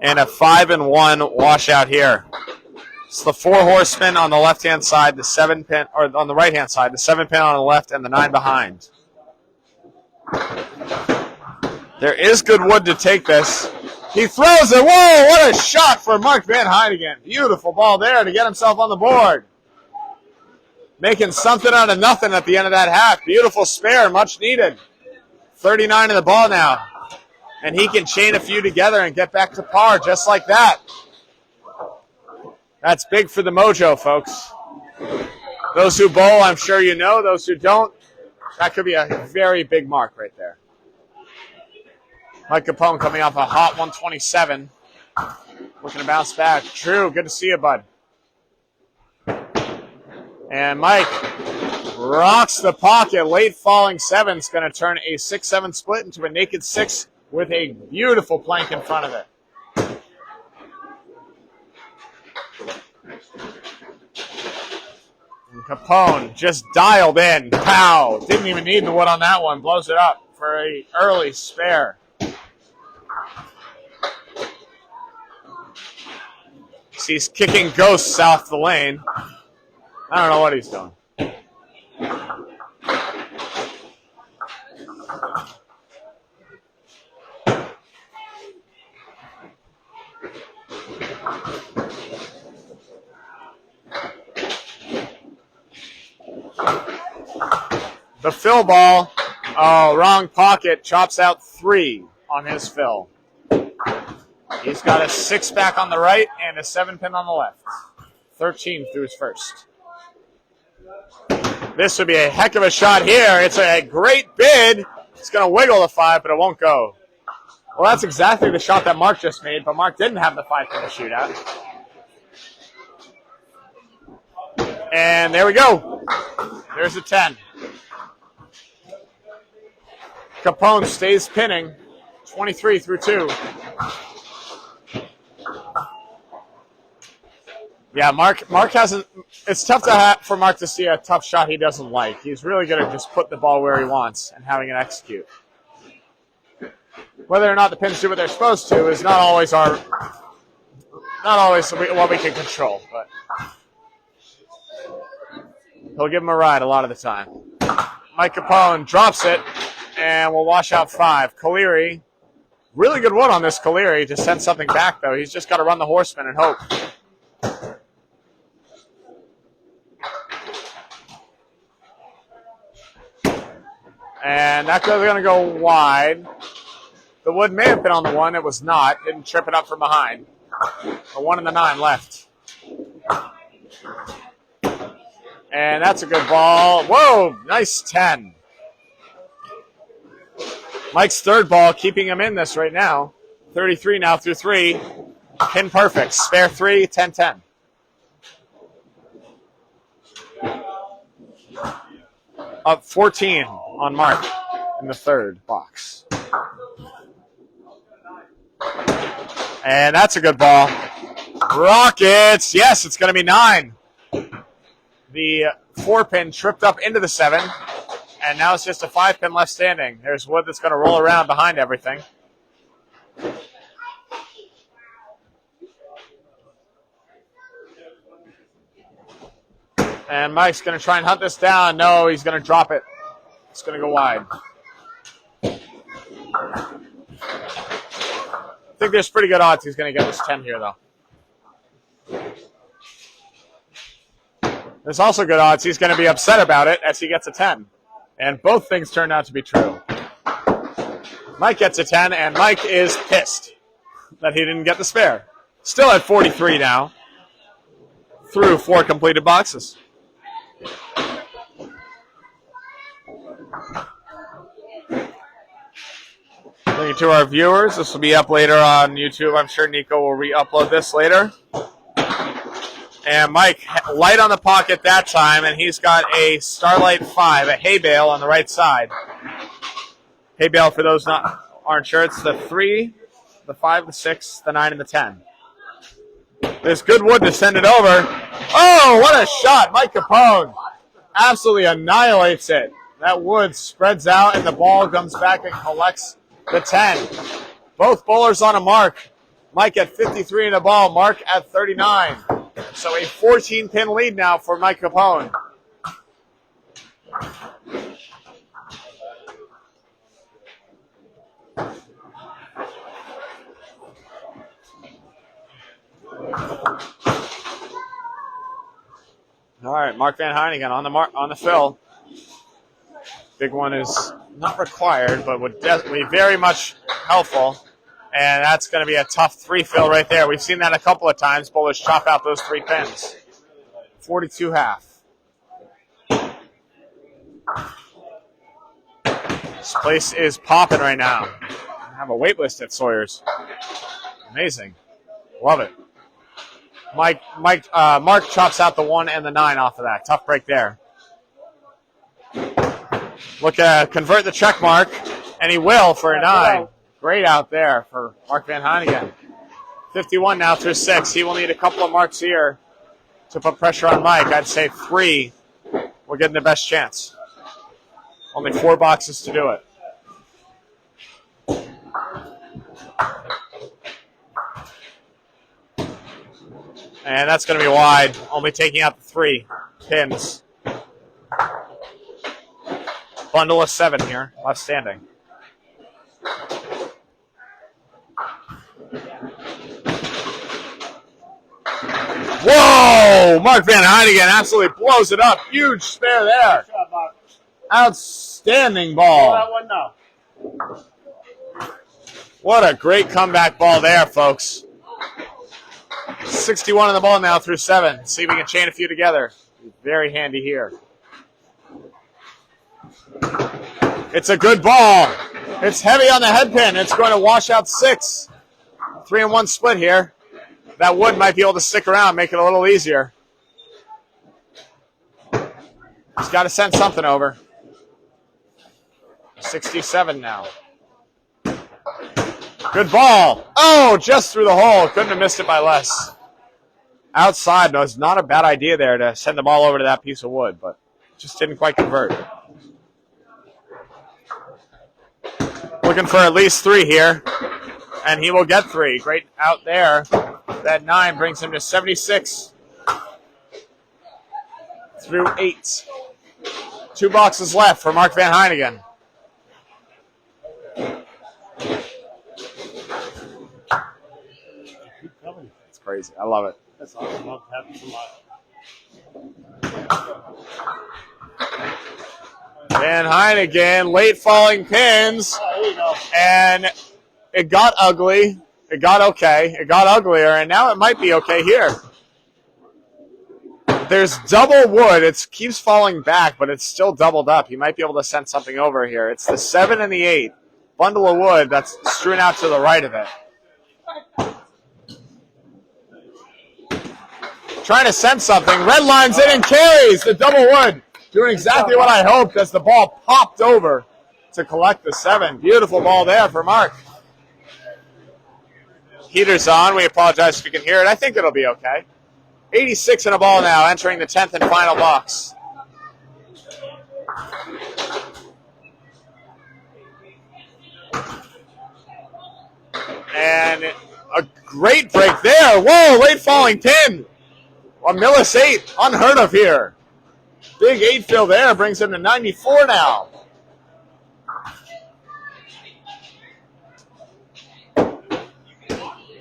And a 5-1 washout here. It's the 4 horsemen on the left-hand side, the 7 pin, or on the right-hand side, the 7 pin on the left, and the 9 behind. There is good wood to take this. He throws it. Whoa, what a shot for Mark Van Heynigan. Beautiful ball there to get himself on the board. Making something out of nothing at the end of that half. Beautiful spare, much needed. 39 in the ball now. And he can chain a few together and get back to par just like that. That's big for the mojo, folks. Those who bowl, I'm sure you know. Those who don't, that could be a very big mark right there. Mike Capone coming off a hot 127. Looking to bounce back. Drew, good to see you, bud. And Mike rocks the pocket. Late falling 7's going to turn a 6-7 split into a naked 6 with a beautiful plank in front of it. And Capone just dialed in. Pow! Didn't even need the wood on that one. Blows it up for an early spare. He's kicking ghosts off the lane. I don't know what he's doing. The fill ball, oh, wrong pocket, chops out 3 on his fill. He's got a 6 back on the right and a 7 pin on the left. 13 through his first. This would be a heck of a shot here. It's a great bid. It's going to wiggle the 5, but it won't go. Well, that's exactly the shot that Mark just made, but Mark didn't have the 5 pin to shoot at. And there we go. There's a 10. Capone stays pinning. 23 through 2. Yeah, Mark hasn't. It's tough for Mark to see a tough shot he doesn't like. He's really good at just putting the ball where he wants and having it execute. Whether or not the pins do what they're supposed to is not always what we can control. But he'll give him a ride a lot of the time. Mike Capone drops it, and we'll wash out 5. Caleri, really good wood on this Caleri to send something back, though. He's just got to run the horseman and hope. And that goes going to go wide. The wood may have been on the 1. It was not. Didn't trip it up from behind. The 1 and the 9 left. And that's a good ball. Whoa, nice 10. Mike's third ball, keeping him in this right now. 33 now through 3. Pin perfect. Spare 3, 10-10. Up 14 on Mark in the third box. And that's a good ball. Rockets. Yes, it's going to be 9. The 4-pin tripped up into the 7. And now it's just a 5-pin left standing. There's wood that's going to roll around behind everything. And Mike's going to try and hunt this down. No, he's going to drop it. It's going to go wide. I think there's pretty good odds he's going to get this 10 here, though. There's also good odds he's going to be upset about it as he gets a 10. And both things turned out to be true. Mike gets a 10, and Mike is pissed that he didn't get the spare. Still at 43 now, through 4 completed boxes. Thank you to our viewers. This will be up later on YouTube. I'm sure Nico will re-upload this later. And Mike, light on the pocket that time, and he's got a Starlight 5, a hay bale on the right side. Hay bale, for those aren't sure, it's the 3, the 5, the 6, the 9, and the 10. There's good wood to send it over. Oh, what a shot. Mike Capone absolutely annihilates it. That wood spreads out, and the ball comes back and collects the 10. Both bowlers on a mark. Mike at 53 in the ball, Mark at 39. So a 14-pin lead now for Mike Capone. All right, Mark Van Heynigan on the fill. Big one is not required, but would definitely be very much helpful. And that's going to be a tough 3 fill right there. We've seen that a couple of times. Bowlers chop out those 3 pins. 42 half. This place is popping right now. I have a wait list at Sawyer's. Amazing. Love it. Mark chops out the 1 and the 9 off of that. Tough break there. Look, convert the check mark, and he will for a 9. Great out there for Mark Van Heynigan. 51 now through 6. He will need a couple of marks here to put pressure on Mike. I'd say 3. We're getting the best chance. Only 4 boxes to do it. And that's going to be wide, only taking out the 3 pins. Bundle of 7 here, left standing. Whoa! Mark Van Heynigan absolutely blows it up. Huge spare there. Outstanding ball. That one now. What a great comeback ball there, folks. 61 on the ball now through 7. See if we can chain a few together. Very handy here. It's a good ball. It's heavy on the head pin. It's going to wash out 6. 3-1 split here. That wood might be able to stick around, make it a little easier. He's got to send something over. 67 now. Good ball. Oh, just through the hole. Couldn't have missed it by less. Outside was not a bad idea there to send the ball over to that piece of wood, but just didn't quite convert. Looking for at least 3 here, and he will get 3. Great out there. That 9 brings him to 76 through 8. 2 boxes left for Mark Van Heynigan. It's crazy. I love it. That's awesome. Love having so much. Van Heynigan, late falling pins, Oh, there you go. and it got ugly. It got okay. It got uglier, and now it might be okay here. There's double wood. It keeps falling back, but it's still doubled up. You might be able to send something over here. It's the 7 and the 8. Bundle of wood that's strewn out to the right of it. Trying to send something. Red lines in and carries the double wood. Doing exactly what I hoped as the ball popped over to collect the 7. Beautiful ball there for Mark. Heater's on. We apologize if you can hear it. I think it'll be okay. 86 in a ball now, entering the 10th and final box. And a great break there. Whoa, late falling pin. A Millis 8, unheard of here. Big 8 fill there brings him to 94 now.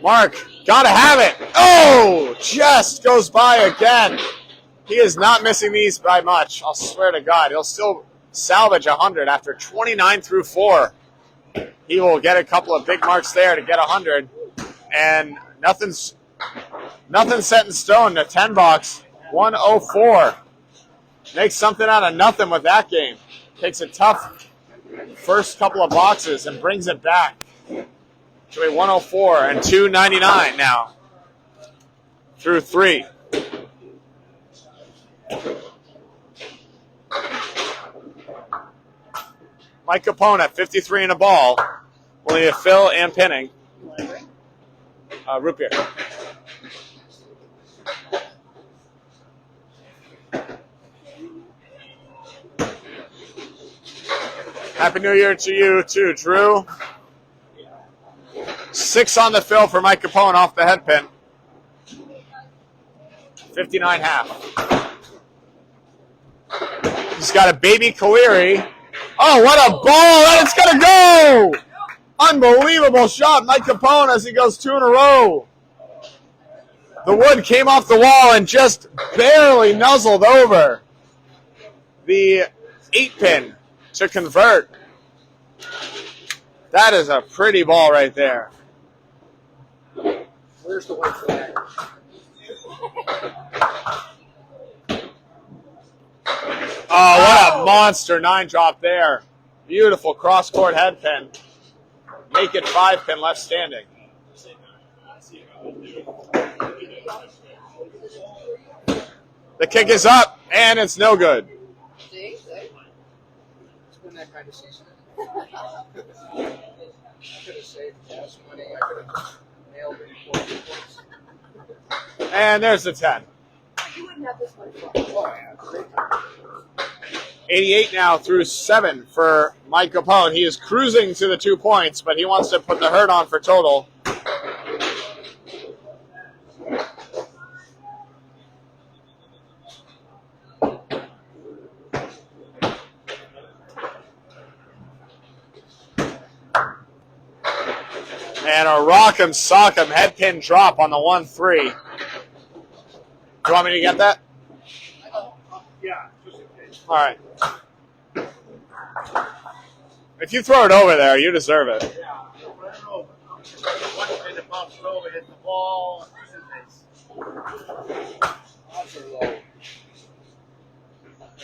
Mark, gotta have it. Oh, just goes by again. He is not missing these by much. I'll swear to God, he'll still salvage 100 after 29 through 4. He will get a couple of big marks there to get 100. And nothing's set in stone. The 10 box, 104. Makes something out of nothing with that game. Takes a tough first couple of boxes and brings it back to a 104 and 299 now through 3. Mike Capone at 53 in a ball. Will need a fill and pinning. Root beer. Happy New Year to you too, Drew. 6 on the fill for Mike Capone off the head pin. 59 half. He's got a baby Colery. Oh, what a ball! And it's gonna go! Unbelievable shot, Mike Capone, as he goes 2 in a row. The wood came off the wall and just barely nuzzled over the 8 pin to convert. That is a pretty ball right there. Where's the white flag? Oh, what a monster 9 drop there. Beautiful cross-court head pin. Make it 5 pin left standing. The kick is up, and it's no good. See? It's been that kind of season. I could have saved gas money. I could have nailed it for 2 points. And there's the 10. You wouldn't have this much fun. Oh, yeah. Great time. 88 now through 7 for Mike Capone. He is cruising to the 2 points, but he wants to put the hurt on for total. And a rock'em sock'em head pin drop on the 1-3. Do you want me to get that? Yeah, just in case. All right. If you throw it over there, you deserve it. Yeah, I don't know. One thing that bounced over, hit the ball, odds are low. And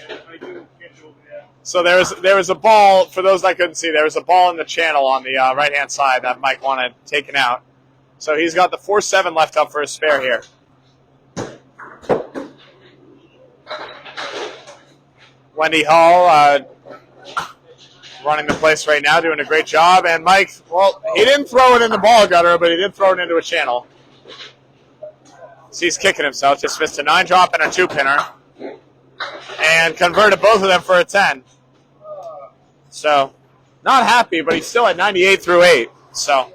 if I do get over there. So there was a ball, for those that couldn't see, there was a ball in the channel on the right-hand side that Mike wanted taken out. So he's got the 4-7 left up for a spare here. Wendy Hall running the place right now, doing a great job. And Mike, well, he didn't throw it in the ball gutter, but he did throw it into a channel. So he's kicking himself. Just missed a 9-drop and a 2-pinner. And converted both of them for a 10. So, not happy, but he's still at 98 through 8. So,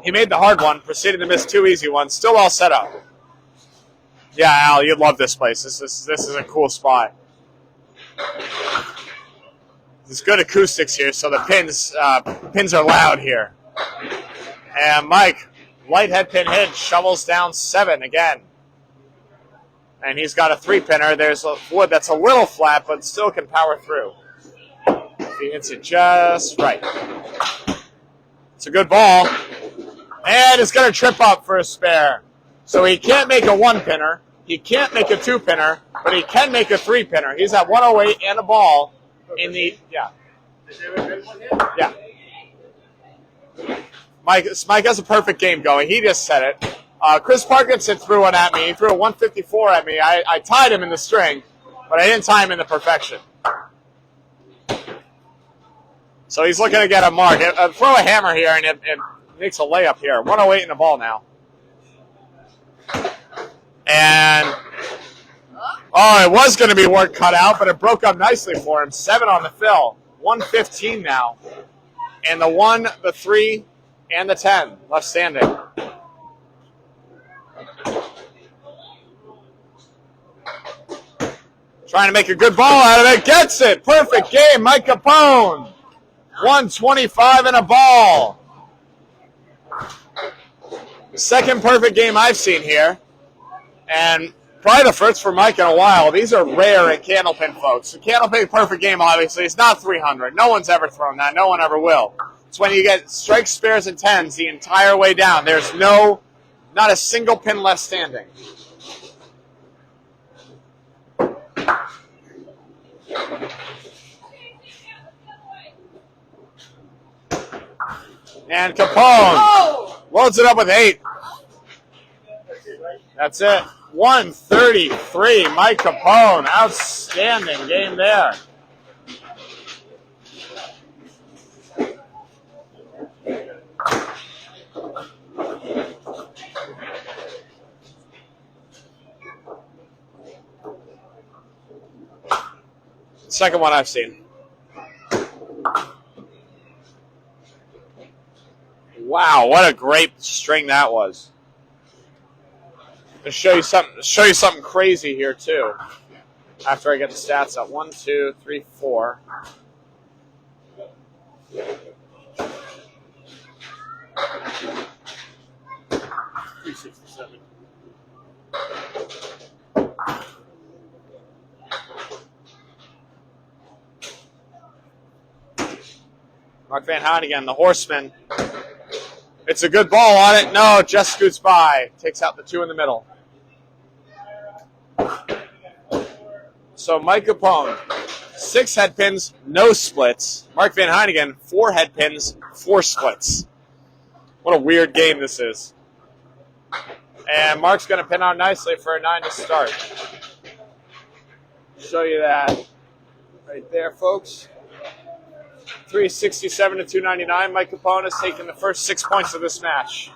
he made the hard one, proceeded to miss 2 easy ones. Still all set up. Yeah, Al, you'd love this place. This is a cool spot. There's good acoustics here, so the pins are loud here. And Mike, light head pin hit, shovels down 7 again. And he's got a 3-pinner. There's a wood that's a little flat, but still can power through. If he hits it just right. It's a good ball. And it's going to trip up for a spare. So he can't make a 1-pinner. He can't make a 2-pinner, but he can make a 3-pinner. He's at 108 and a ball in the, yeah. Yeah. Mike has a perfect game going. He just said it. Chris Parkinson threw one at me. He threw a 154 at me. I tied him in the string, but I didn't tie him in the perfection. So he's looking to get a mark. Throw a hammer here, and it makes a layup here. 108 in the ball now. And, it was going to be work cut out, but it broke up nicely for him. 7 on the fill. 115 now. And the 1, the 3, and the 10 left standing. Trying to make a good ball out of it. Gets it. Perfect game. Mike Capone. 125 and a ball. The second perfect game I've seen here. And probably the first for Mike in a while. These are rare at Candlepin, folks. The Candlepin perfect game, obviously, it's not 300. No one's ever thrown that. No one ever will. It's when you get strikes, spares, and 10s the entire way down. There's not a single pin left standing. And Capone loads it up with 8. That's it. 133. Mike Capone. Outstanding game there. Second one I've seen. Wow, what a great string that was. To show you something crazy here too. After I get the stats up, 1, 2, 3, 4. $367. Mark Van Heynigan, the horseman. It's a good ball on it. No, just scoots by. Takes out the 2 in the middle. So Mike Capone, 6 head pins, no splits. Mark Van Heynigan, 4 head pins, 4 splits. What a weird game this is. And Mark's going to pin out nicely for a 9 to start. Show you that right there, folks. 367 to 299. Mike Capone has taken the first 6 points of this match.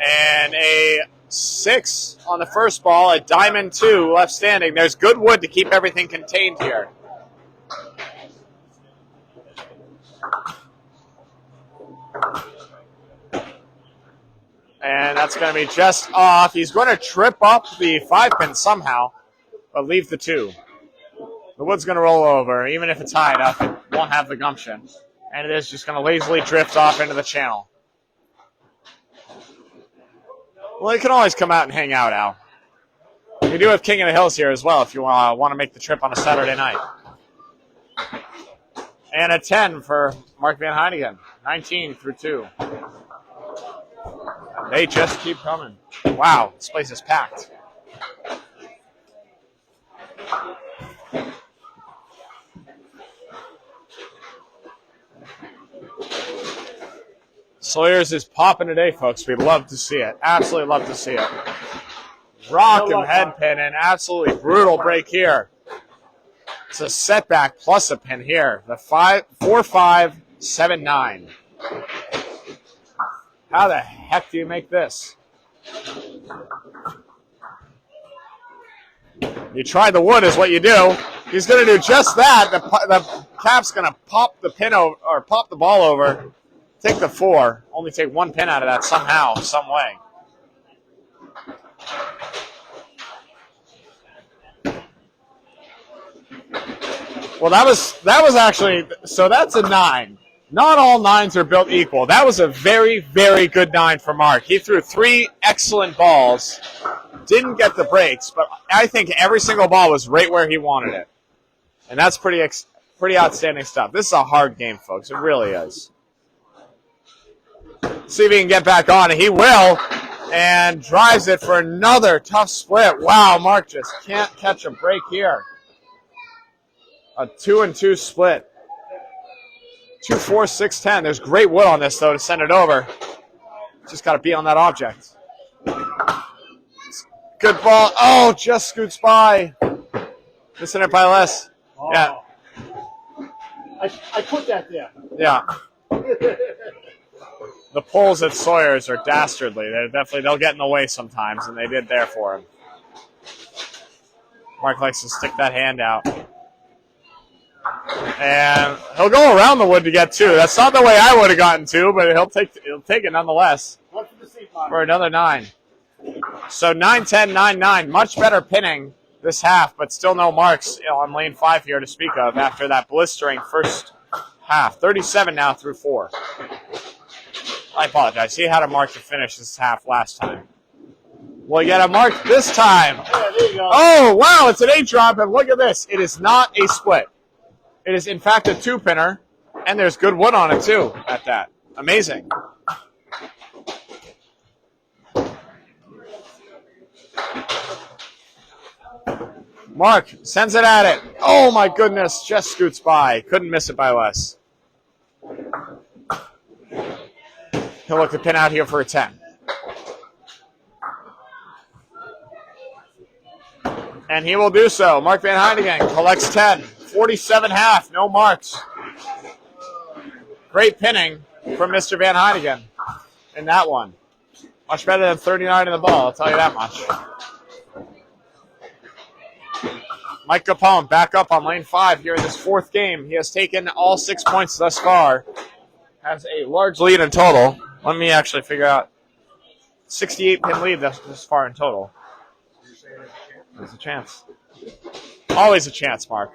And a 6 on the first ball, a diamond 2 left standing. There's good wood to keep everything contained here. And that's going to be just off. He's going to trip up the 5-pin somehow, but leave the 2. The wood's going to roll over. Even if it's high enough, it won't have the gumption. And it is just going to lazily drift off into the channel. Well, you can always come out and hang out, Al. You do have King of the Hills here as well if you want to make the trip on a Saturday night. And a 10 for Mark Van Heynigan. 19 through 2. They just keep coming. Wow, this place is packed. Sawyer's is popping today, folks. We'd love to see it. Absolutely love to see it. Rock him, head pin, and absolutely brutal break here. It's a setback plus a pin here. The 4-5-7-9. How the heck do you make this? You try the wood is what you do. He's going to do just that. The cap's going to pop the pin over, or pop the ball over. Take the 4. Only take 1 pin out of that somehow, some way. Well, that was actually, so that's a 9. Not all 9s are built equal. That was a very, very good 9 for Mark. He threw 3 excellent balls. Didn't get the breaks, but I think every single ball was right where he wanted it. And that's pretty outstanding stuff. This is a hard game, folks. It really is. See if he can get back on, and he will, and drives it for another tough split. Wow, Mark just can't catch a break here. A 2-2 split. 2-4, 6-10. There's great wood on this, though, to send it over. Just got to be on that object. Good ball. Oh, just scoots by. Missing it by less. Oh. Yeah. I put that there. Yeah. The pulls at Sawyer's are dastardly. They'll get in the way sometimes, and they did there for him. Mark likes to stick that hand out. And he'll go around the wood to get 2. That's not the way I would have gotten 2, but he'll take it nonetheless for another 9. So 9-10, 9-9. Much better pinning this half, but still no marks on lane 5 here to speak of after that blistering first half. 37 now through 4. I apologize. He had a mark to finish this half last time. Well, you get a mark this time. Yeah, there you go. Oh, wow, it's an 8 drop, and look at this. It is not a split. It is, in fact, a 2-pinner, and there's good wood on it, too, at that. Amazing. Mark sends it at it. Oh, my goodness, just scoots by. Couldn't miss it by less. He'll look to pin out here for a 10. And he will do so. Mark Van Heynigan collects 10. 47.5, no marks. Great pinning from Mr. Van Heynigan in that one. Much better than 39 in the ball, I'll tell you that much. Mike Capone back up on lane 5 here in this 4th game. He has taken all 6 points thus far. Has a large lead in total. Let me actually figure out. 68-pin lead this far in total. There's a chance. Always a chance, Mark.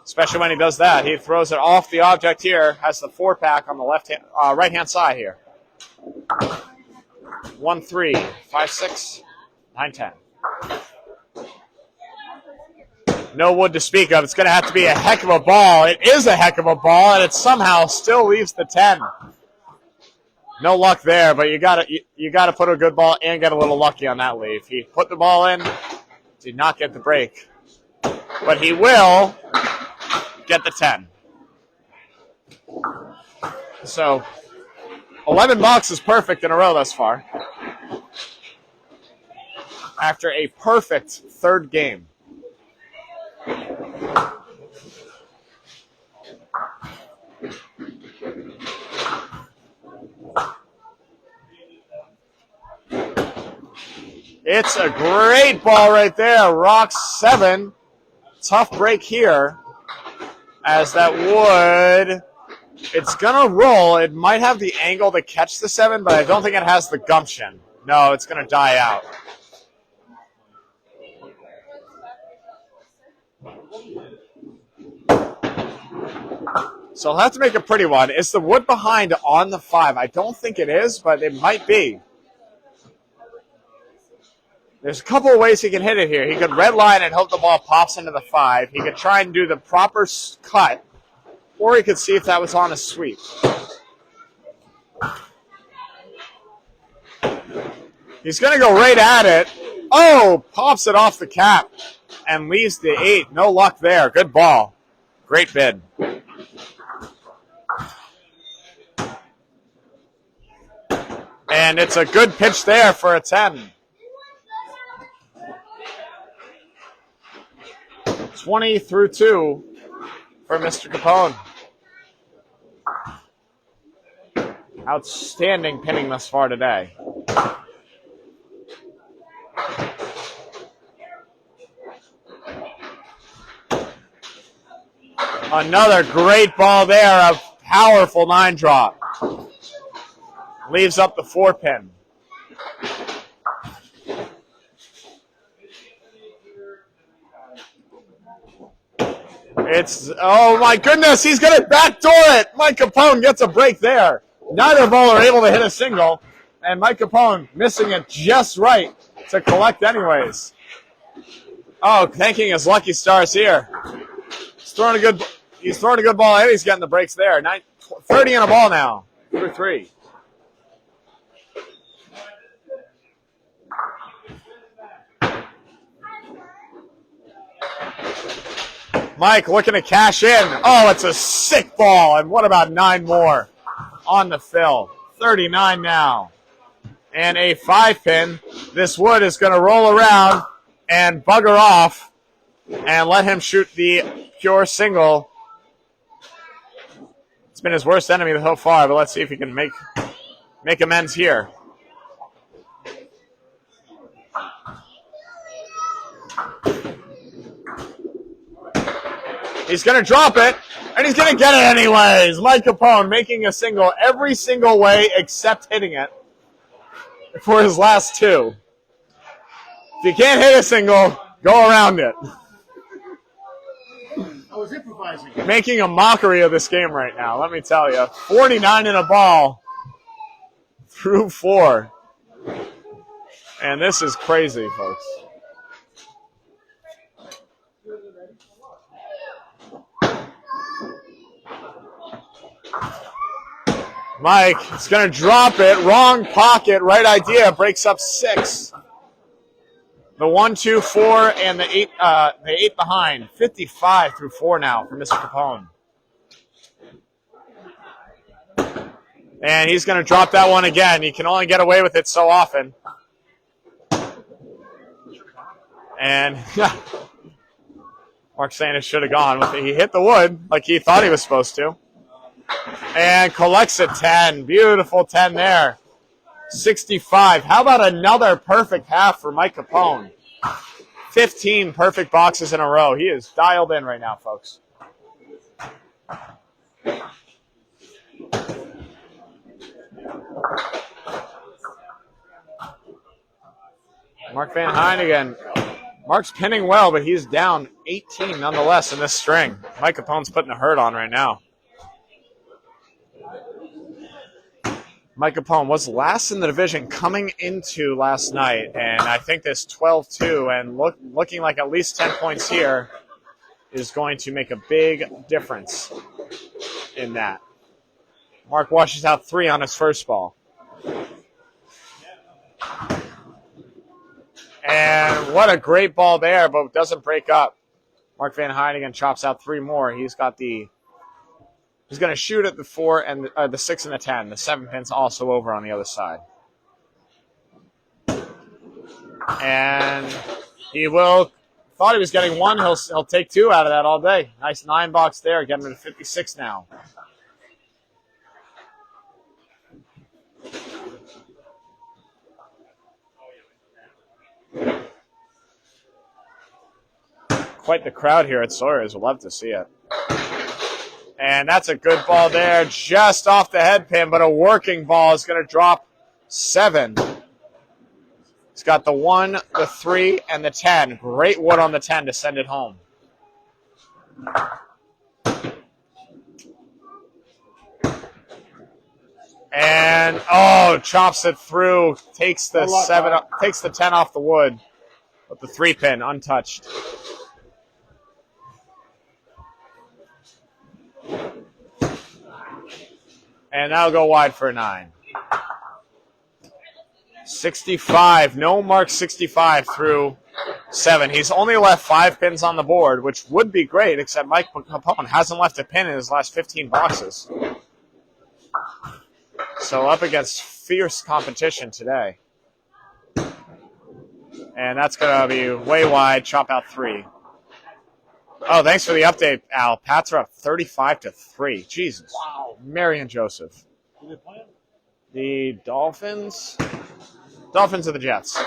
Especially when he does that. He throws it off the object here. Has the 4-pack on the right-hand side here. 1-3, 5-6, 9-10. No wood to speak of. It's going to have to be a heck of a ball. It is a heck of a ball, and it somehow still leaves the 10. No luck there, but you got to put a good ball and get a little lucky on that leave. He put the ball in, did not get the break, but he will get the 10. So 11 boxes perfect in a row thus far. After a perfect 3rd game. It's a great ball right there. Rocks 7. Tough break here. As that wood, it's going to roll. It might have the angle to catch the 7, but I don't think it has the gumption. No, it's going to die out. So I'll have to make a pretty one. Is the wood behind on the 5? I don't think it is, but it might be. There's a couple of ways he can hit it here. He could red line and hope the ball pops into the 5. He could try and do the proper cut, or he could see if that was on a sweep. He's going to go right at it. Oh, pops it off the cap and leaves the 8. No luck there. Good ball. Great bid. And it's a good pitch there for a 10. 20 through 2 for Mr. Capone. Outstanding pinning thus far today. Another great ball there, a powerful 9-drop. Leaves up the 4-pin. It's, oh my goodness, he's going to backdoor it. Mike Capone gets a break there. Neither ball are able to hit a single, and Mike Capone missing it just right to collect anyways. Oh, thanking his lucky stars here. He's throwing a good ball in. He's getting the breaks there. 30 in a ball now, through 3. Mike looking to cash in. Oh, it's a sick ball. And what about 9 more on the fill? 39 now. And a 5-pin. This wood is going to roll around and bugger off and let him shoot the pure single. It's been his worst enemy so far, but let's see if he can make amends here. He's going to drop it, and he's going to get it anyways. Mike Capone making a single every single way except hitting it for his last 2. If you can't hit a single, go around it. I was improvising. Making a mockery of this game right now, let me tell you. 49 in a ball through 4. And this is crazy, folks. Mike is going to drop it. Wrong pocket, right idea. Breaks up 6. The 1, 2, 4, and the 8 behind. 55 through 4 now for Mr. Capone. And he's going to drop that one again. He can only get away with it so often. And Mark saying it should have gone. He hit the wood like he thought he was supposed to. And collects a 10. Beautiful 10 there. 65. How about another perfect half for Mike Capone? 15 perfect boxes in a row. He is dialed in right now, folks. Mark Van Heynigan. Mark's pinning well, but he's down 18 nonetheless in this string. Mike Capone's putting a hurt on right now. Mike Capone was last in the division coming into last night, and I think this 12-2 and looking like at least 10 points here is going to make a big difference in that. Mark washes out 3 on his first ball. And what a great ball there, but doesn't break up. Mark Van Heynigan chops out 3 more. He's going to shoot at the 4 and the 6 and the 10. The 7 pin's also over on the other side. And he thought he was getting 1. He'll take 2 out of that all day. Nice 9 box there, getting him to 56 now. Quite the crowd here at Sawyer's. We'll love to see it. And that's a good ball there, just off the head pin, but a working ball is going to drop 7. He's got the 1, the 3, and the 10. Great wood on the 10 to send it home. And, chops it through, takes the 7, takes the 10 off the wood, but the 3 pin untouched. And that'll go wide for a 9. 65. No mark 65 through 7. He's only left 5 pins on the board, which would be great, except Mike Capone hasn't left a pin in his last 15 boxes. So up against fierce competition today. And that's going to be way wide, chop out 3. Oh, thanks for the update, Al. Pats are up 35-3. Jesus. Wow. Mary and Joseph. Who they playing? The Dolphins. Dolphins of the Jets.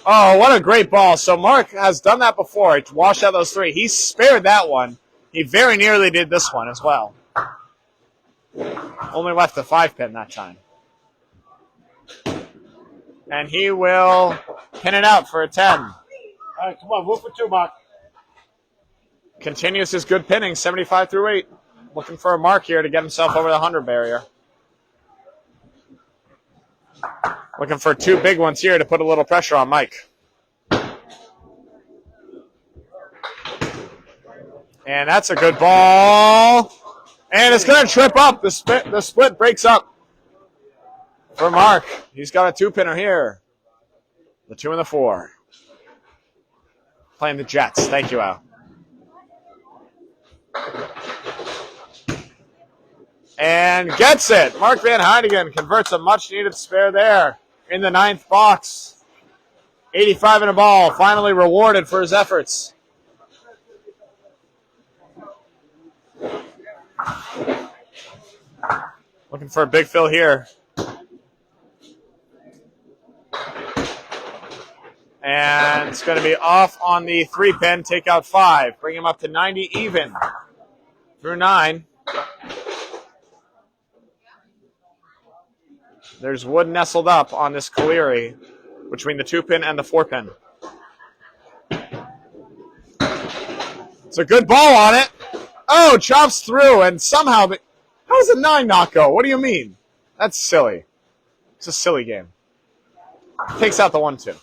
Oh, what a great ball. So Mark has done that before. He washed out those 3. He spared that one. He very nearly did this one as well. Only left the 5-pin that time. And he will pin it out for a 10. All right, come on, move for 2, Mark. Continues his good pinning, 75-8. Looking for a mark here to get himself over the 100 barrier. Looking for 2 big ones here to put a little pressure on Mike. And that's a good ball. And it's going to trip up. The split breaks up for Mark. He's got a 2-pinner here. The 2 and the 4. Playing the Jets. Thank you, Al. And gets it. Mark Van Heynigan converts a much-needed spare there in the 9th box. 85 in a ball. Finally rewarded for his efforts. Looking for a big fill here. And it's going to be off on the 3-pin. Take out 5. Bring him up to 90 even. Through 9. There's wood nestled up on this Caleri between the 2-pin and the 4-pin. It's a good ball on it. Oh, chops through, and somehow... How does a 9 not go? What do you mean? That's silly. It's a silly game. Takes out the 1-2.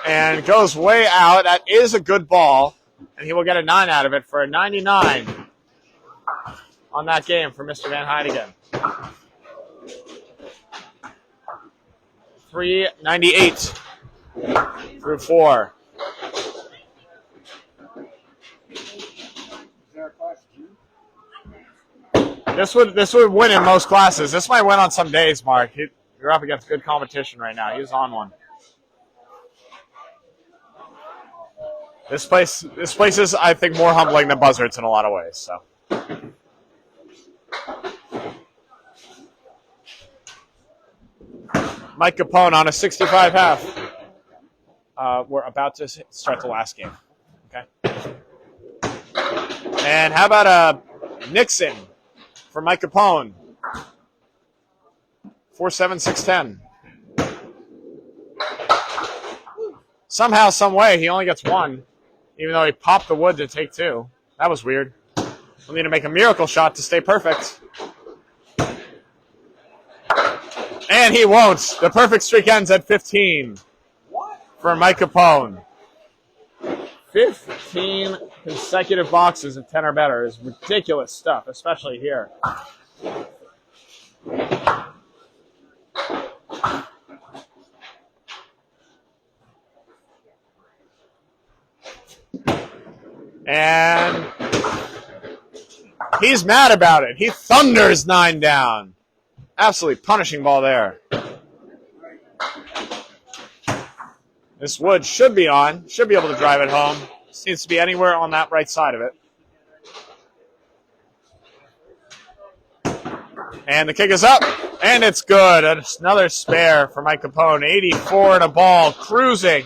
And goes way out. That is a good ball. And he will get a 9 out of it for a 99 on that game for Mr. Van Heynigan. 398 through 4. This would win in most classes. This might win on some days, Mark. You're up against good competition right now. He's on one. This place is, I think, more humbling than Buzzards in a lot of ways. So. Mike Capone on a 65 half. We're about to start the last game. Okay. And how about a Nixon for Mike Capone? 4-7, 6-10. Somehow, some way, he only gets 1, even though he popped the wood to take 2. That was weird. We'll need to make a miracle shot to stay perfect. And he won't. The perfect streak ends at 15 for Mike Capone. 15 consecutive boxes of 10 or better is ridiculous stuff, especially here. And he's mad about it. He thunders 9 down. Absolutely punishing ball there. This wood should be on. Should be able to drive it home. Seems to be anywhere on that right side of it. And the kick is up. And it's good. Another spare for Mike Capone. 84 and a ball. Cruising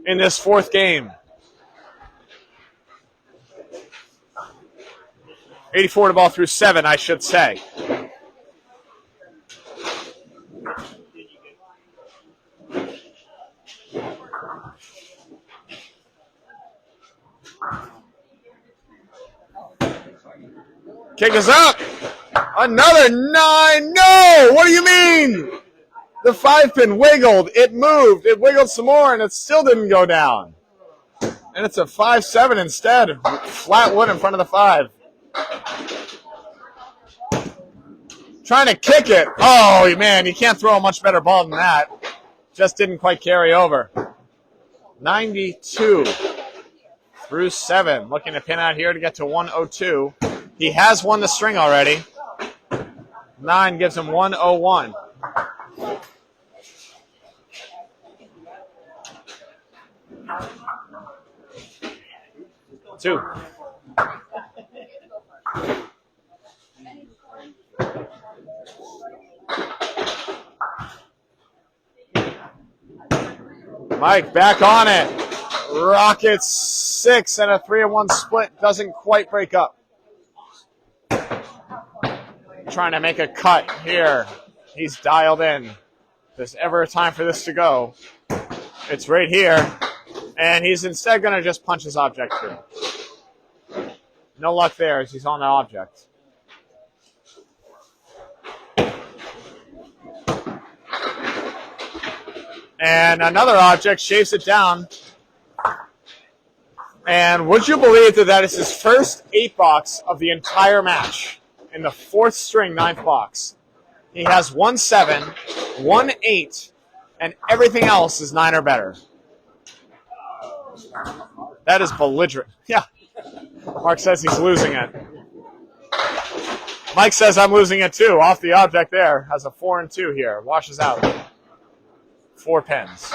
in this 4th game. 84 to ball through 7, I should say. Kick is up. Another 9. No! What do you mean? The 5-pin wiggled. It moved. It wiggled some more, and it still didn't go down. And it's a 5-7 instead. Flat wood in front of the 5. Trying to kick it. Oh, man, you can't throw a much better ball than that. Just didn't quite carry over. 92 through 7. Looking to pin out here to get to 102. He has won the string already. 9 gives him 101. Two. Mike back on it. Rockets 6 and a 3-1 split. Doesn't quite break up. Trying to make a cut here. He's dialed in. If there's ever a time for this to go, it's right here. And he's instead going to just punch his object through. No luck there as he's on the object. And another object shaves it down. And would you believe that that is his first 8-box of the entire match? In the 4th string, 9th box. He has 1-7, 1-8, and everything else is 9 or better. That is belligerent. Yeah. Mark says he's losing it. Mike says I'm losing it too. Off the object there. Has a 4 and 2 here. Washes out. 4 pins.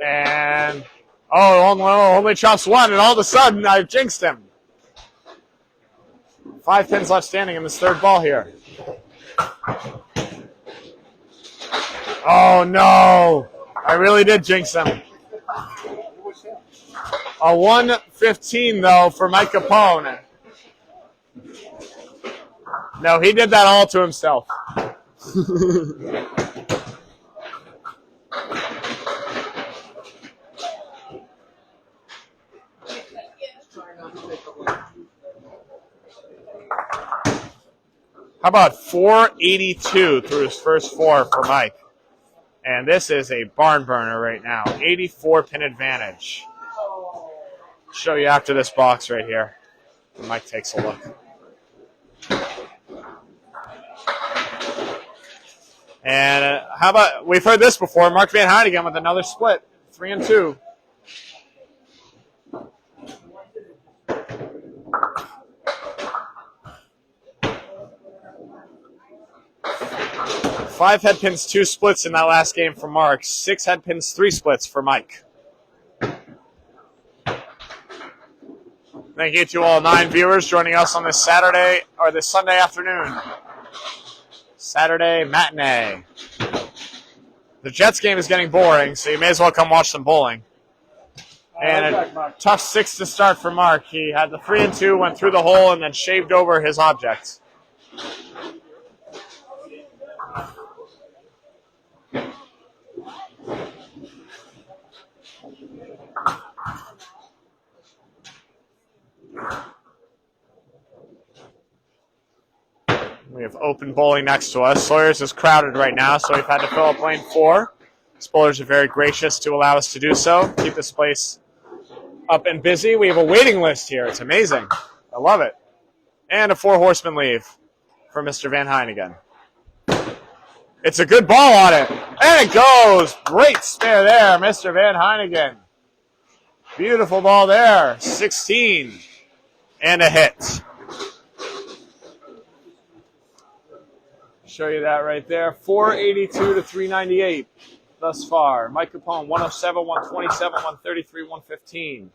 And only chops 1, and all of a sudden I've jinxed him. 5 pins left standing in this 3rd ball here. Oh no! I really did jinx him. A 115 though for Mike Capone. No, he did that all to himself. How about 482 through his first 4 for Mike? And this is a barn burner right now. 84 pin advantage. Show you after this box right here. Mike takes a look. And how about, we've heard this before, Mark Van Heynigan with another split. 3 and 2. Five head pins, 2 splits in that last game for Mark. 6 head pins, 3 splits for Mike. Thank you to all 9 viewers joining us on this Saturday or this Sunday afternoon. Saturday matinee. The Jets game is getting boring, so you may as well come watch some bowling. And a tough 6 to start for Mark. He had the 3 and 2, went through the hole, and then shaved over his object. We have open bowling next to us. Sawyer's is crowded right now, so we've had to fill up lane 4. These bowlers are very gracious to allow us to do so. Keep this place up and busy. We have a waiting list here. It's amazing. I love it. And a 4-horseman leave for Mr. Van Heynigan. It's a good ball on it. And it goes. Great spare there, Mr. Van Heynigan. Beautiful ball there. 16. And a hit. Show you that right there. 482 to 398 thus far. Mike Capone, 107, 127, 133, 115.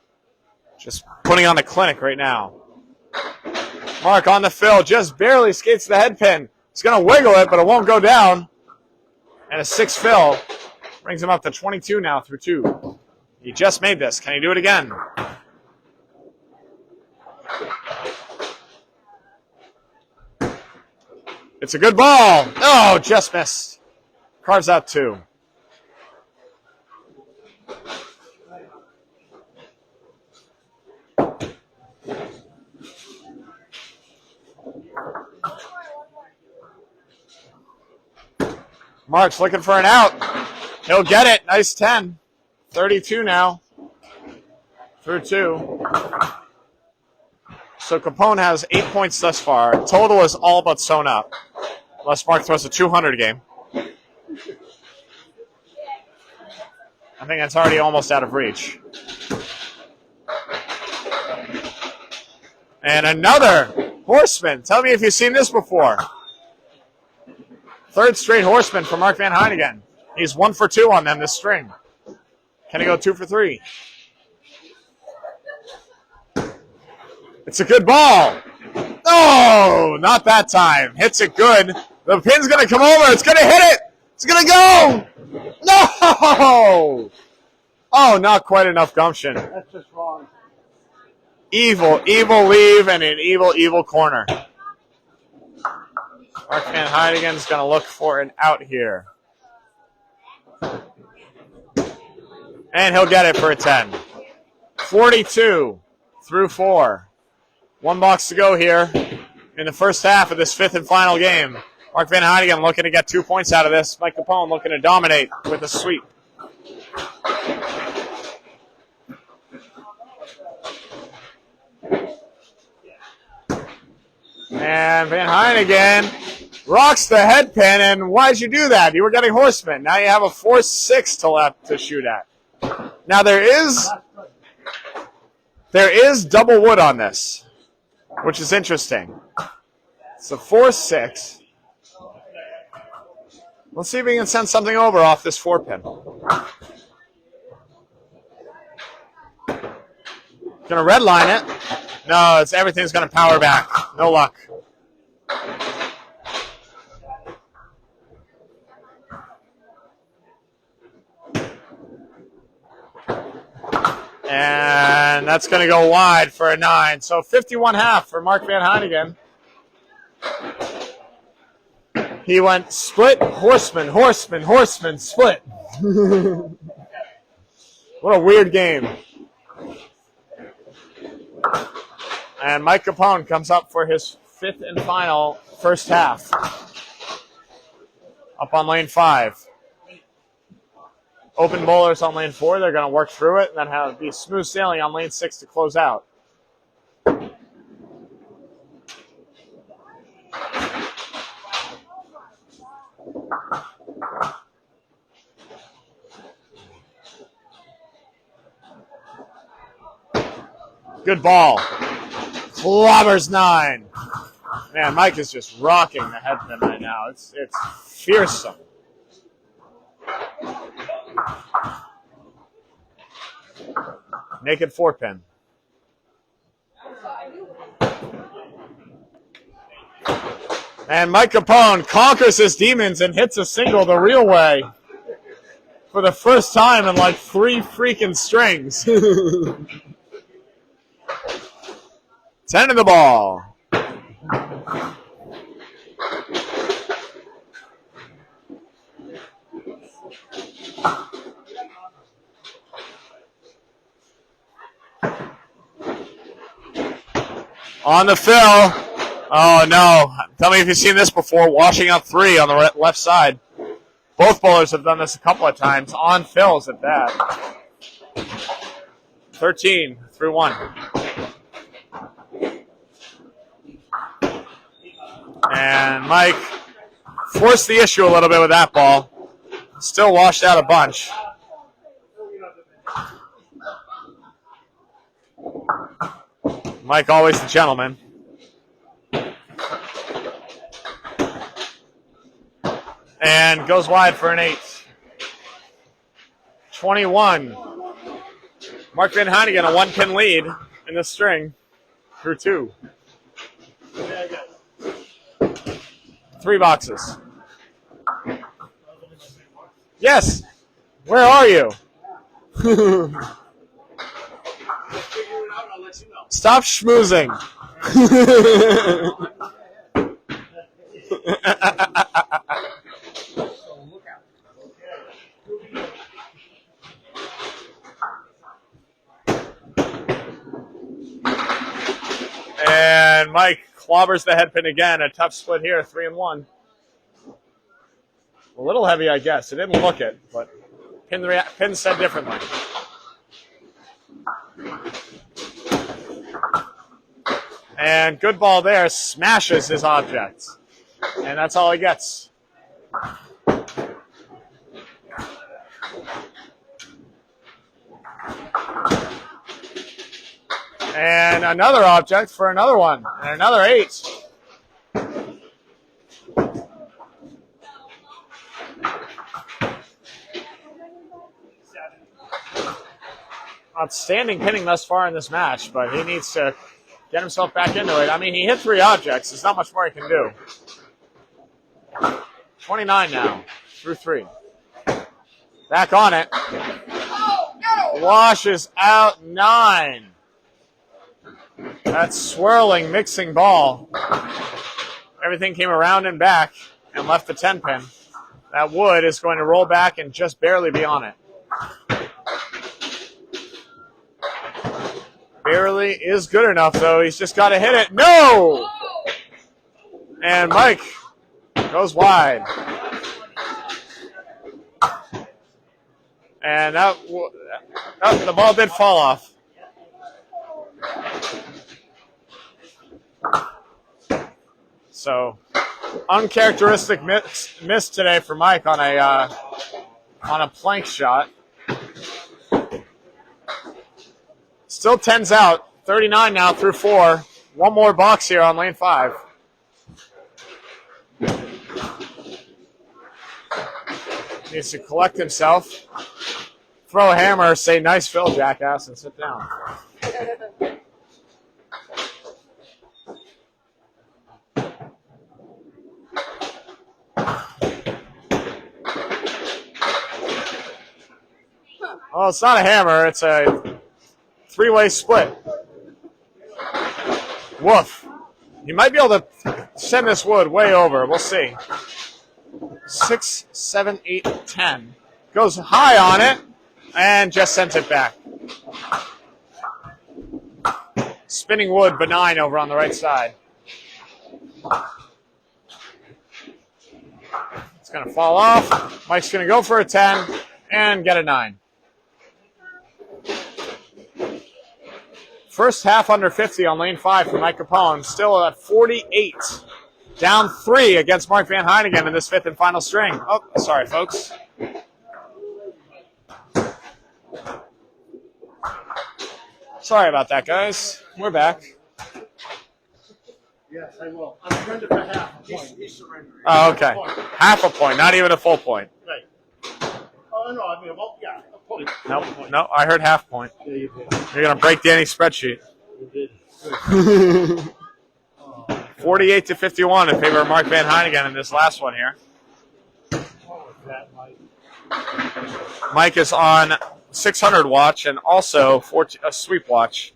Just putting on a clinic right now. Mark on the fill, just barely skates the head pin. He's going to wiggle it, but it won't go down. And a 6 fill brings him up to 22 now through 2. He just made this. Can he do it again? It's a good ball. Oh, just missed. Carves out 2. Mark's looking for an out. He'll get it. Nice 10. 32 now. Through 2. So Capone has 8 points thus far. Total is all but sewn up. Unless Mark throws a 200 game. I think that's already almost out of reach. And another horseman. Tell me if you've seen this before. Third straight horseman for Mark Van Heynigan. He's 1 for 2 on them this string. Can he go 2 for 3? It's a good ball. Oh, not that time. Hits it good. The pin's going to come over. It's going to hit it. It's going to go. No! Oh, not quite enough gumption. That's just wrong. Evil leave and an evil corner. Mark Van Heynigan's going to look for an out here. And he'll get it for a 10. 42 through 4. 1 box to go here in the first half of this 5th and final game. Mark Van Heynigan looking to get 2 points out of this. Mike Capone looking to dominate with a sweep. And Van Heynigan rocks the head pin, and why'd you do that? You were getting horsemen. Now you have a 4-6 to left to shoot at. Now there is double wood on this, which is interesting. It's a 4-6. Let's see if we can send something over off this 4-pin. Gonna redline it. No, everything's gonna power back. No luck. And that's going to go wide for a 9. So 51.5 for Mark Van Heynigan. He went split, horseman, split. What a weird game. And Mike Capone comes up for his 5th and final first half. Up on lane 5. Open bowlers on lane 4. They're going to work through it and then have be smooth sailing on lane 6 to close out. Good ball. Clobbers 9. Man, Mike is just rocking the headpin right now. It's fearsome. Naked 4-pin. And Mike Capone conquers his demons and hits a single the real way for the first time in like 3 freaking strings. 10 in the ball. On the fill. Oh, no. Tell me if you've seen this before. Washing up 3 on the left side. Both bowlers have done this a couple of times. On fills at that. 13 through 1. And Mike forced the issue a little bit with that ball. Still washed out a bunch. Mike always the gentleman. And goes wide for an 8. 21. Mark Van Heynigan, a 1-pin lead in the string through 2. 3 boxes. Yes. Where are you? Stop schmoozing. And Mike clobbers the head pin again. A tough split here, 3 and 1. A little heavy, I guess. It didn't look it, but pin said differently. And good ball there, smashes his object. And that's all he gets. And another object for another one. And another 8. Outstanding pinning thus far in this match, but he needs to get himself back into it. I mean, he hit 3 objects. There's not much more he can do. 29 now, through 3. Back on it. Washes out 9. That swirling, mixing ball. Everything came around and back and left the 10 pin. That wood is going to roll back and just barely be on it. Barely is good enough, though. He's just got to hit it. No! And Mike goes wide. And the ball did fall off. So, uncharacteristic miss today for Mike on a plank shot. Still 10's out. 39 now through 4. One more box here on lane 5. Needs to collect himself. Throw a hammer, say nice fill, jackass, and sit down. Well, it's not a hammer. It's a 3-way split. Woof. You might be able to send this wood way over. We'll see. 6, 7, 8, 10. Goes high on it and just sent it back. Spinning wood, benign over on the right side. It's going to fall off. Mike's going to go for a 10 and get a 9. First half under 50 on lane 5 for Mike Capone. Still at 48. Down 3 against Mark Van Heynigan in this 5th and final string. Oh, sorry, folks. Sorry about that, guys. We're back. Yes, I will. I'm surrender for half a point. He's surrendering. Oh, okay. Half a point, not even a full point. Right. Oh, no, I mean, well, yeah, a point. No, I heard half point. Yeah, you did. You're going to break Danny's spreadsheet. You did. 48 to 51 in favor of Mark Van Heynigan in this last one here. Mike is on 600 watch and also a sweep watch.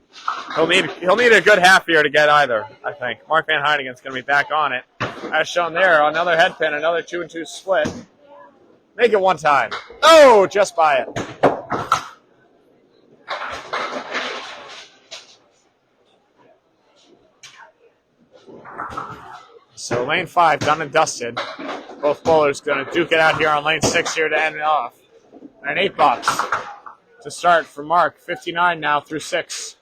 He'll need a good half here to get either, I think. Mark Van Heynigan's going to be back on it. As shown there, another head pin, another 2-2 split. Make it one time. Oh, just by it. So lane 5 done and dusted. Both bowlers going to duke it out here on lane 6 here to end it off. And an 8 box to start for Mark. 59 now through 6.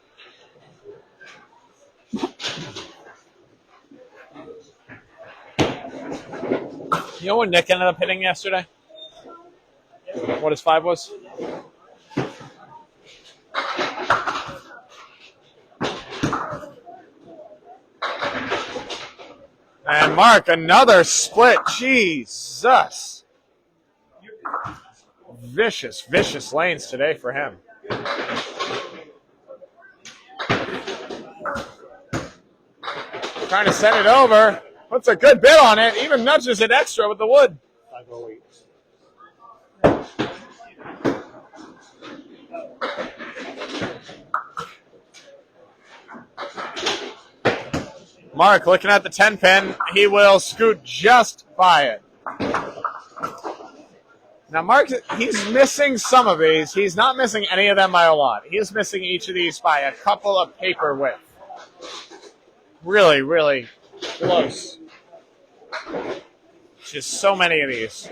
You know what Nick ended up hitting yesterday? What his 5 was? And Mark, another split. Jesus. Vicious lanes today for him. Trying to send it over. Puts a good bit on it. Even nudges it extra with the wood. 508. Mark looking at the 10 pin. He will scoot just by it. Now, Mark, he's missing some of these. He's not missing any of them by a lot. He is missing each of these by a couple of paper width. Really, really close. Just so many of these.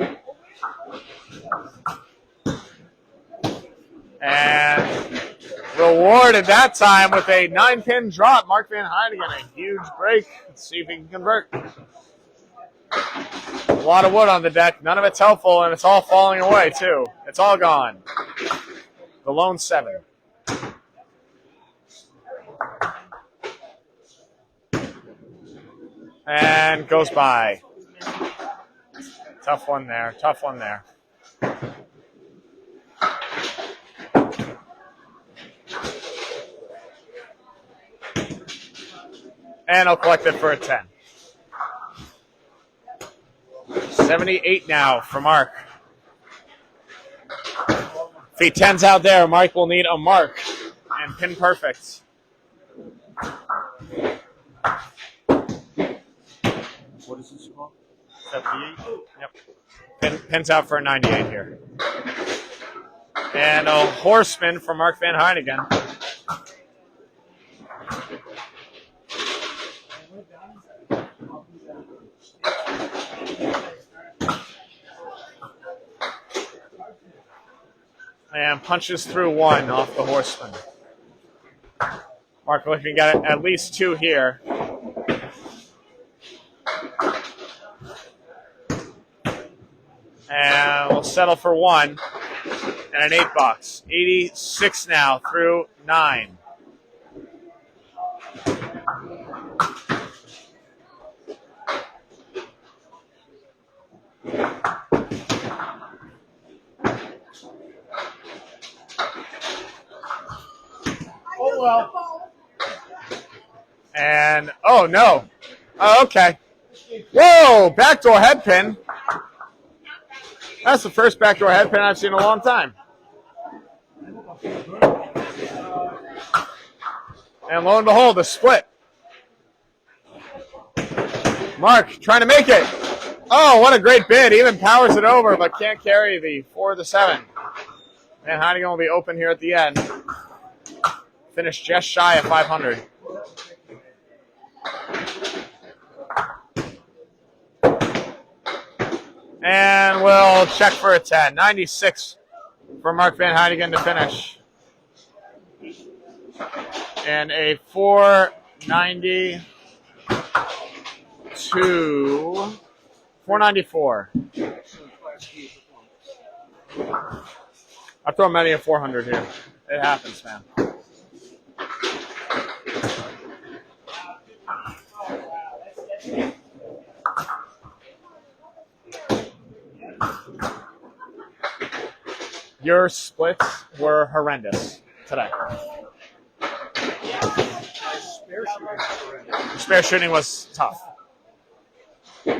And rewarded that time with a 9-pin drop. Mark Van Heynigan, a huge break. Let's see if he can convert. A lot of wood on the deck. None of it's helpful, and it's all falling away, too. It's all gone. The lone 7. And goes by. Tough one there. Tough one there. And I'll collect it for a 10. 78 now for Mark. If he 10's out there, Mike will need a mark and pin perfect. What is this called? 78? Yep. Pin's out for a 98 here. And a horseman for Mark Van Heynigan. And punches through one off the horseman. Mark looking at at least 2 here. And we'll settle for 1 and an 8 box. 86 now through 9. Oh, well. And, oh, no. Oh, okay. Whoa, backdoor head pin. That's the first backdoor head pin I've seen in a long time. And lo and behold, a split. Mark trying to make it. Oh, what a great bid. Even powers it over, but can't carry the 4 to 7. And Heynigan will be open here at the end. Finished just shy of 500. And we'll check for a 10. 96 for Mark Van Heynigan to finish. And a 490 to 494. I throw many a 400 here. It happens, man. Your splits were horrendous today. Spare shooting was tough. All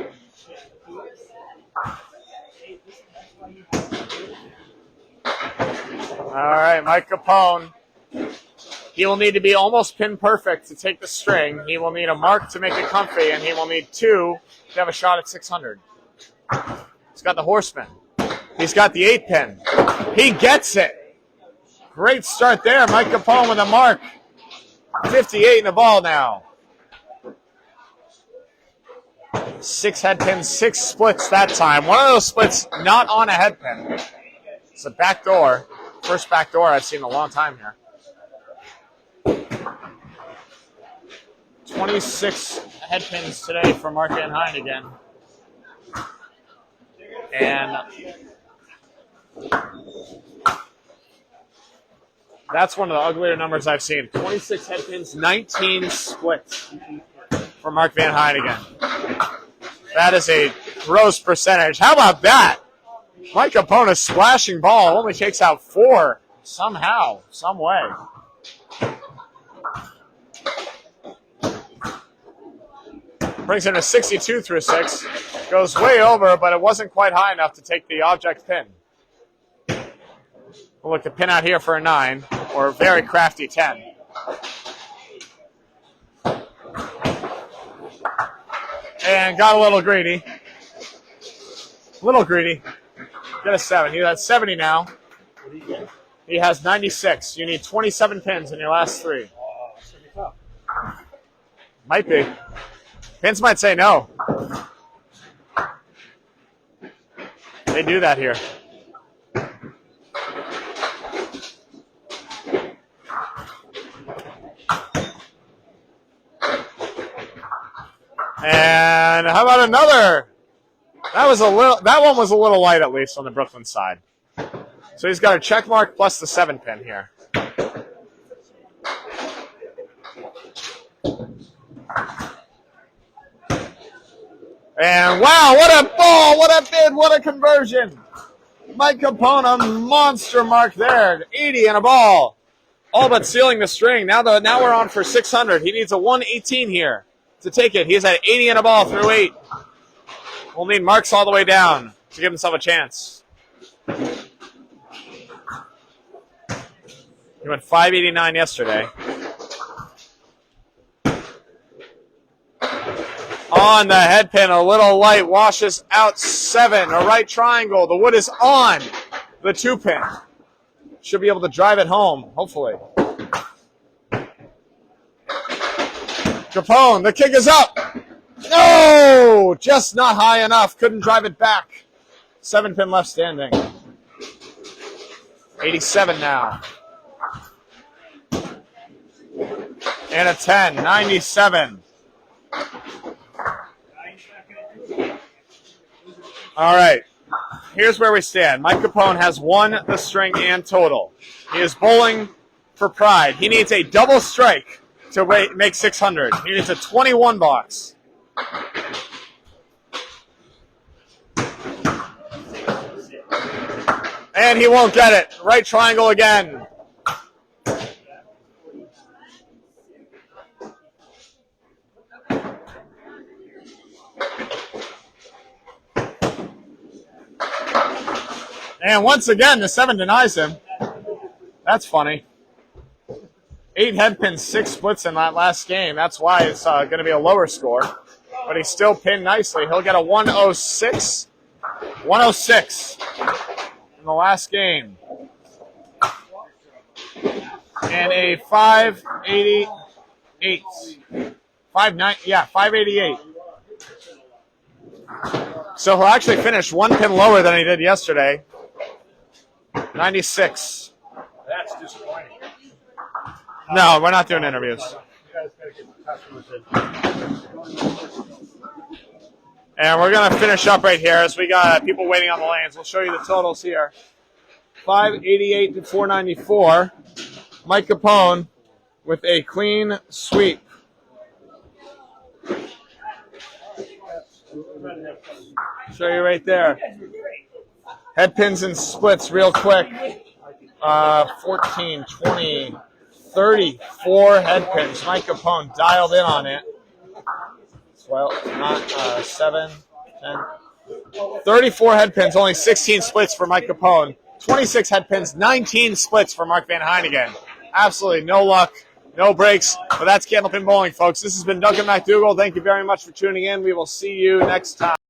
right, Mike Capone. He will need to be almost pin perfect to take the string. He will need a mark to make it comfy, and he will need 2 to have a shot at 600. He's got the horseman. He's got the 8 pin. He gets it. Great start there. Mike Capone with a mark. 58 in the ball now. 6 head pins, 6 splits that time. One of those splits not on a head pin. It's a back door. First back door I've seen in a long time here. 26 head pins today for Mark Van Heynigan. And that's one of the uglier numbers I've seen. 26 head pins, 19 splits for Mark Van Heynigan. That is a gross percentage. How about that? Mike Capone's splashing ball only takes out 4 somehow, some way. Brings him to 62 through 6. Goes way over, but it wasn't quite high enough to take the object pin. We'll look to pin out here for a 9, or a very crafty 10. And got a little greedy. Get a 7. He's at 70 now. He has 96. You need 27 pins in your last 3. Might be. Pins might say no. They do that here. And how about another? That one was a little light, at least on the Brooklyn side. So he's got a check mark plus the 7 pin here. And wow, what a ball, what a bid, what a conversion. Mike Capone, a monster mark there. 80 and a ball. All but sealing the string. Now we're on for 600. He needs a 118 here to take it. He's at 80 and a ball through 8. We'll need marks all the way down to give himself a chance. He went 589 yesterday. On the head pin, a little light, washes out 7. A right triangle. The wood is on the 2 pin. Should be able to drive it home, hopefully. Capone, the kick is up. No! Just not high enough. Couldn't drive it back. 7 pin left standing. 87 now. And a 10, 97. All right, here's where we stand. Mike Capone has won the string and total. He is bowling for pride. He needs a double strike to make 600. He needs a 21 box. And he won't get it. Right triangle again. And once again, the 7 denies him. That's funny. 8 head pins, 6 splits in that last game. That's why it's going to be a lower score. But he's still pinned nicely. He'll get a 106. 106 in the last game. And a 588. 588. So he'll actually finish 1 pin lower than he did yesterday. 96. That's disappointing. No, we're not doing interviews. You guys gotta get the customers in. And we're going to finish up right here as we got people waiting on the lanes. We'll show you the totals here. 588 to 494. Mike Capone with a clean sweep. Show you right there. Head pins and splits real quick. 14, 20, 34 head pins. Mike Capone dialed in on it. Well, not 7, 10. 34 head pins, only 16 splits for Mike Capone. 26 head pins, 19 splits for Mark Van Heynigan. Absolutely no luck, no breaks. But that's Candlepin Bowling, folks. This has been Duncan MacDougall. Thank you very much for tuning in. We will see you next time.